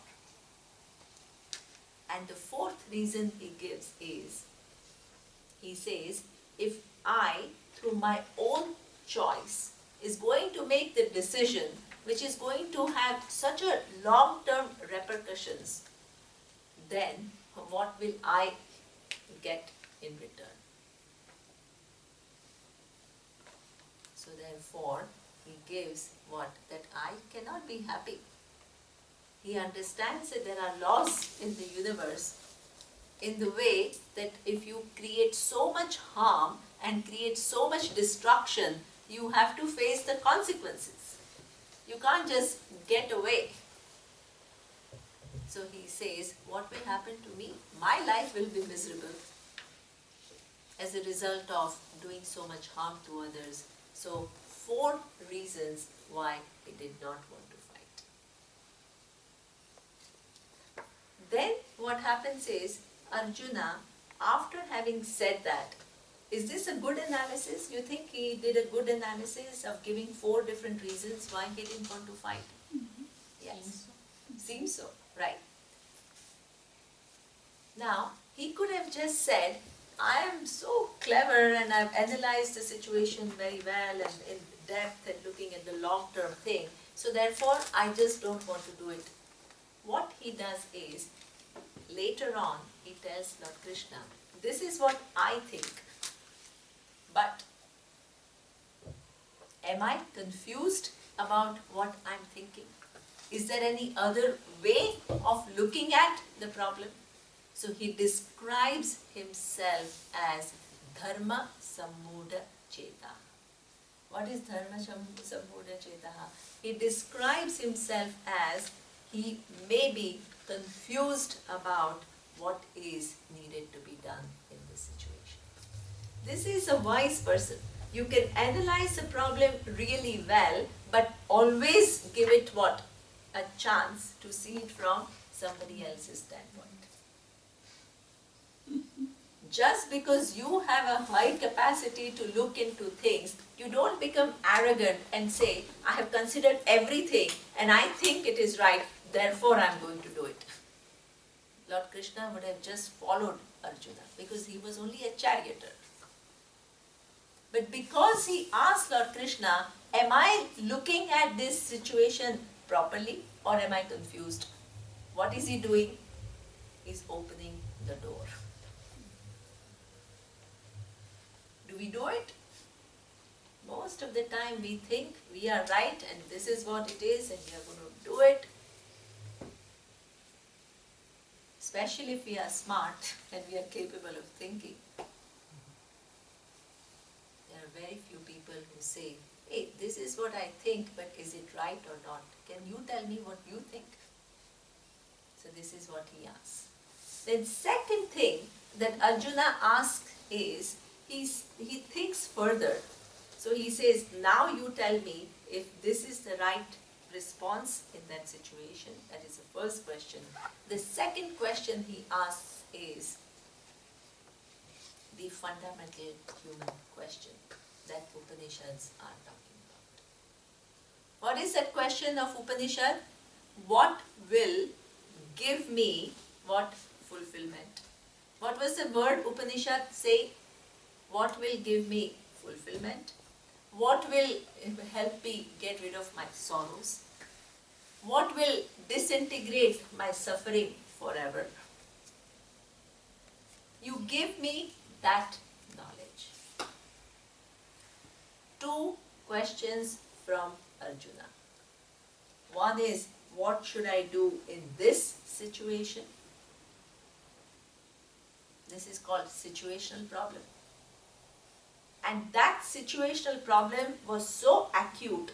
Speaker 1: And the fourth reason he gives is, he says, if I, through my own choice, is going to make the decision which is going to have such a long-term repercussions, then what will I get in return? So therefore, he gives what? That I cannot be happy. He understands that there are laws in the universe in the way that if you create so much harm and create so much destruction, you have to face the consequences. You can't just get away. So he says, what will happen to me? My life will be miserable as a result of doing so much harm to others. So 4 reasons why he did not want to fight. Then what happens is, Arjuna, after having said that, is this a good analysis? You think he did a good analysis of giving 4 different reasons why he didn't want to fight? Yes. Seems so, right? Now, he could have just said, I am so clever and I've analyzed the situation very well and in depth and looking at the long-term thing, so therefore I just don't want to do it. What he does is, later on, he tells Lord Krishna, this is what I think, but am I confused about what I'm thinking? Is there any other way of looking at the problem? So he describes himself as Dharma Sammuda Cheta. What is Dharma Sammuda Cheta? He describes himself as he may be confused about what is needed to be done in this situation. This is a wise person. You can analyze a problem really well, but always give it what? A chance to see it from somebody else's standpoint. Just because you have a high capacity to look into things, you don't become arrogant and say, I have considered everything and I think it is right, therefore I am going to do it. Lord Krishna would have just followed Arjuna because he was only a charioteer. But because he asked Lord Krishna, am I looking at this situation properly or am I confused? What is he doing? He's opening the door. Do we do it? Most of the time we think we are right and this is what it is and we are going to do it. Especially if we are smart and we are capable of thinking. There are very few people who say, hey, this is what I think, but is it right or not? Can you tell me what you think? So this is what he asks. Then second thing that Arjuna asks is, he thinks further. So he says, now you tell me if this is the right response in that situation. That is the first question. The second question he asks is the fundamental human question that Upanishads are talking about. What is that question of Upanishad? What will give me what? Fulfillment. What was the word Upanishad say? What will give me fulfillment? What will help me get rid of my sorrows? What will disintegrate my suffering forever? You give me that knowledge. 2 questions from Arjuna. One is, what should I do in this situation? This is called situational problem. And that situational problem was so acute,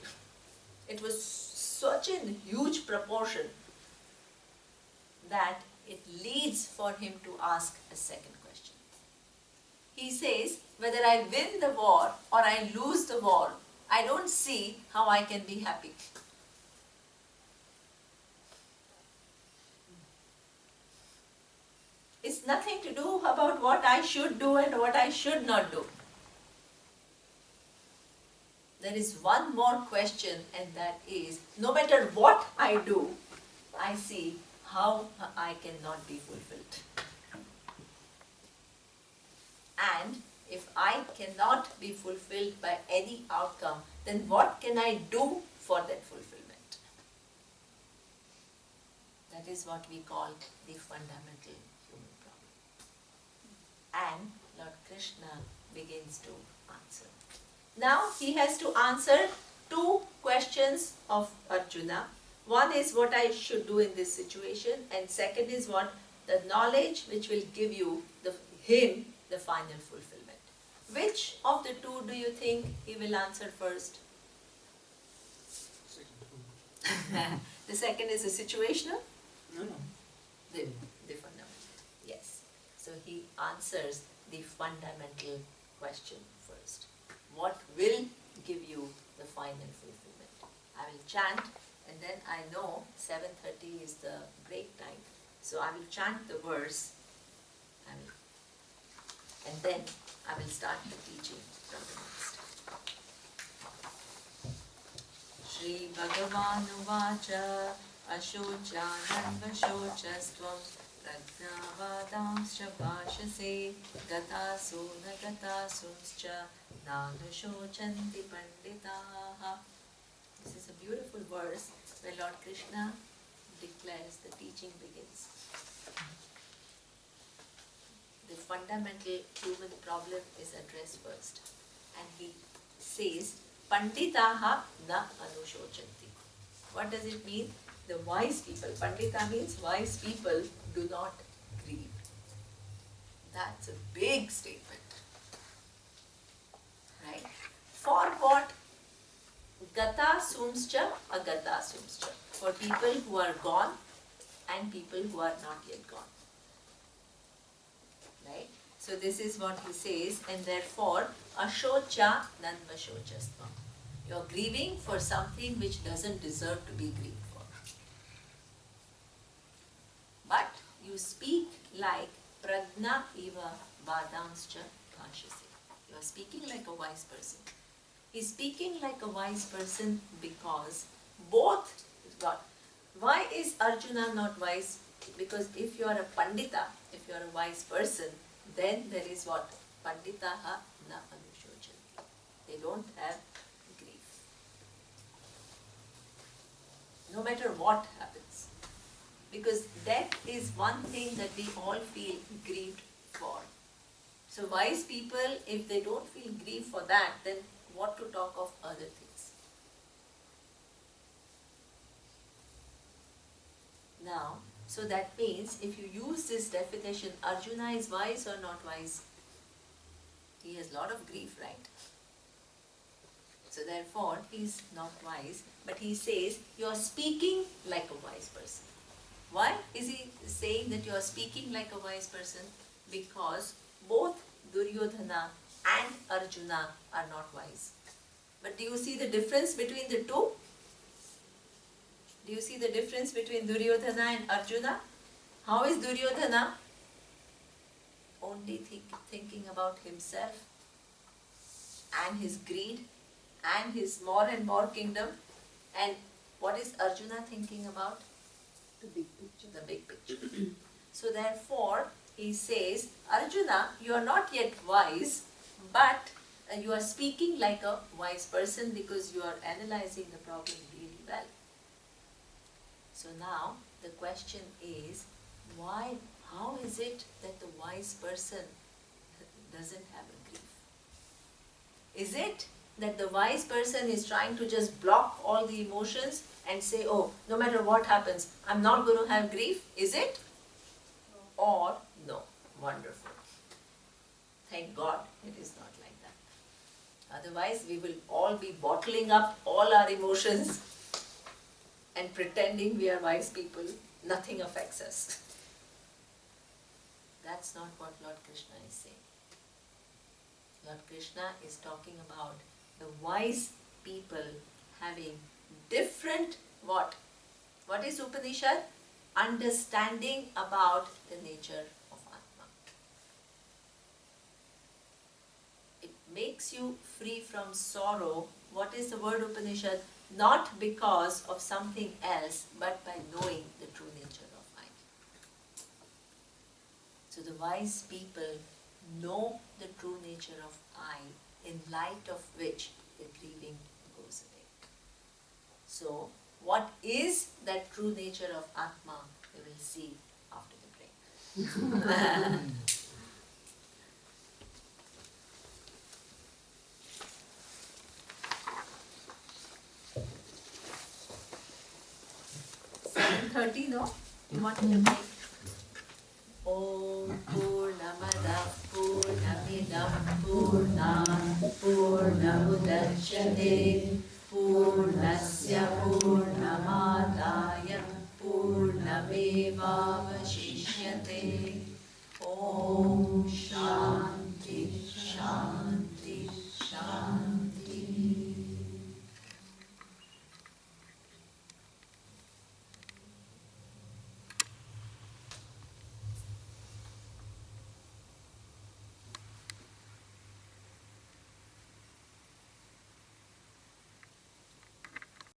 Speaker 1: it was such a huge proportion that it leads for him to ask a second question. He says, whether I win the war or I lose the war, I don't see how I can be happy. It's nothing to do about what I should do and what I should not do. There is one more question, and that is, no matter what I do, I see how I cannot be fulfilled. And if I cannot be fulfilled by any outcome, then what can I do for that fulfillment? That is what we call the fundamental human problem. And Lord Krishna begins to answer. Now he has to answer two questions of Arjuna. One is what I should do in this situation, and second is what the knowledge which will give you him the final fulfillment. Which of the two do you think he will answer first? The second is the situational?
Speaker 2: No.
Speaker 1: The fundamental. Yes. So he answers the fundamental question first. What will give you the final fulfillment? I will chant, and then I know 7:30 is the break time. So I will chant the verse, and then I will start the teaching from the next. Shri Bhagavan Uvacha Ashochananvashocastvam Prajnavadanscha Bhashase Gataso Nagatasuncha Nagashochanti Panditaha. This is a beautiful verse where Lord Krishna declares the teaching begins. The fundamental human problem is addressed first. And he says, Panditaha na anushochanti. What does it mean? The wise people. Pandita means wise people do not grieve. That's a big statement. Right? For what? Gata sumscha, agata sumscha. For people who are gone and people who are not yet gone. Right? So this is what he says, and therefore, ashocha nanvashochastvam. You are grieving for something which doesn't deserve to be grieved for. But you speak like prajna eva vadanscha bhashase. You are speaking like a wise person. He's speaking like a wise person because both God. Why is Arjuna not wise? Because if you are a pandita, if you are a wise person, then there is what? Panditaha na anushochanti. They don't have grief. No matter what happens. Because death is one thing that we all feel grieved for. So wise people, if they don't feel grief for that, then what to talk of other things? Now, so that means if you use this definition, Arjuna is wise or not wise? He has a lot of grief, right? So therefore, he is not wise. But he says, you are speaking like a wise person. Why is he saying that you are speaking like a wise person? Because both Duryodhana and Arjuna are not wise. But do you see the difference between the two? Do you see the difference between Duryodhana and Arjuna? How is Duryodhana? Only thinking about himself and his greed and his more and more kingdom. And what is Arjuna thinking about?
Speaker 2: The big picture.
Speaker 1: The big picture. So therefore, he says, Arjuna, you are not yet wise, but you are speaking like a wise person because you are analyzing the problem really well. So now the question is, why? How is it that the wise person doesn't have a grief? Is it that the wise person is trying to just block all the emotions and say, oh, no matter what happens, I'm not going to have grief? Is it? No. Or no? Wonderful. Thank God it is not like that. Otherwise, we will all be bottling up all our emotions and pretending we are wise people. Nothing affects us. That's not what Lord Krishna is saying. Lord Krishna is talking about the wise people having different what? What is Upanishad? Understanding about the nature of Atma. It makes you free from sorrow. What is the word Upanishad? Not because of something else, but by knowing the true nature of I. So the wise people know the true nature of I, in light of which the grieving goes away. So, what is that true nature of Atma? We will see after the break. 30, no? You wanted to make? Om Purnamada Purnamidam Purnat Purnamudachyate Purnasya Purnamadaya Purnamevavashishyate Om Shanti Shanti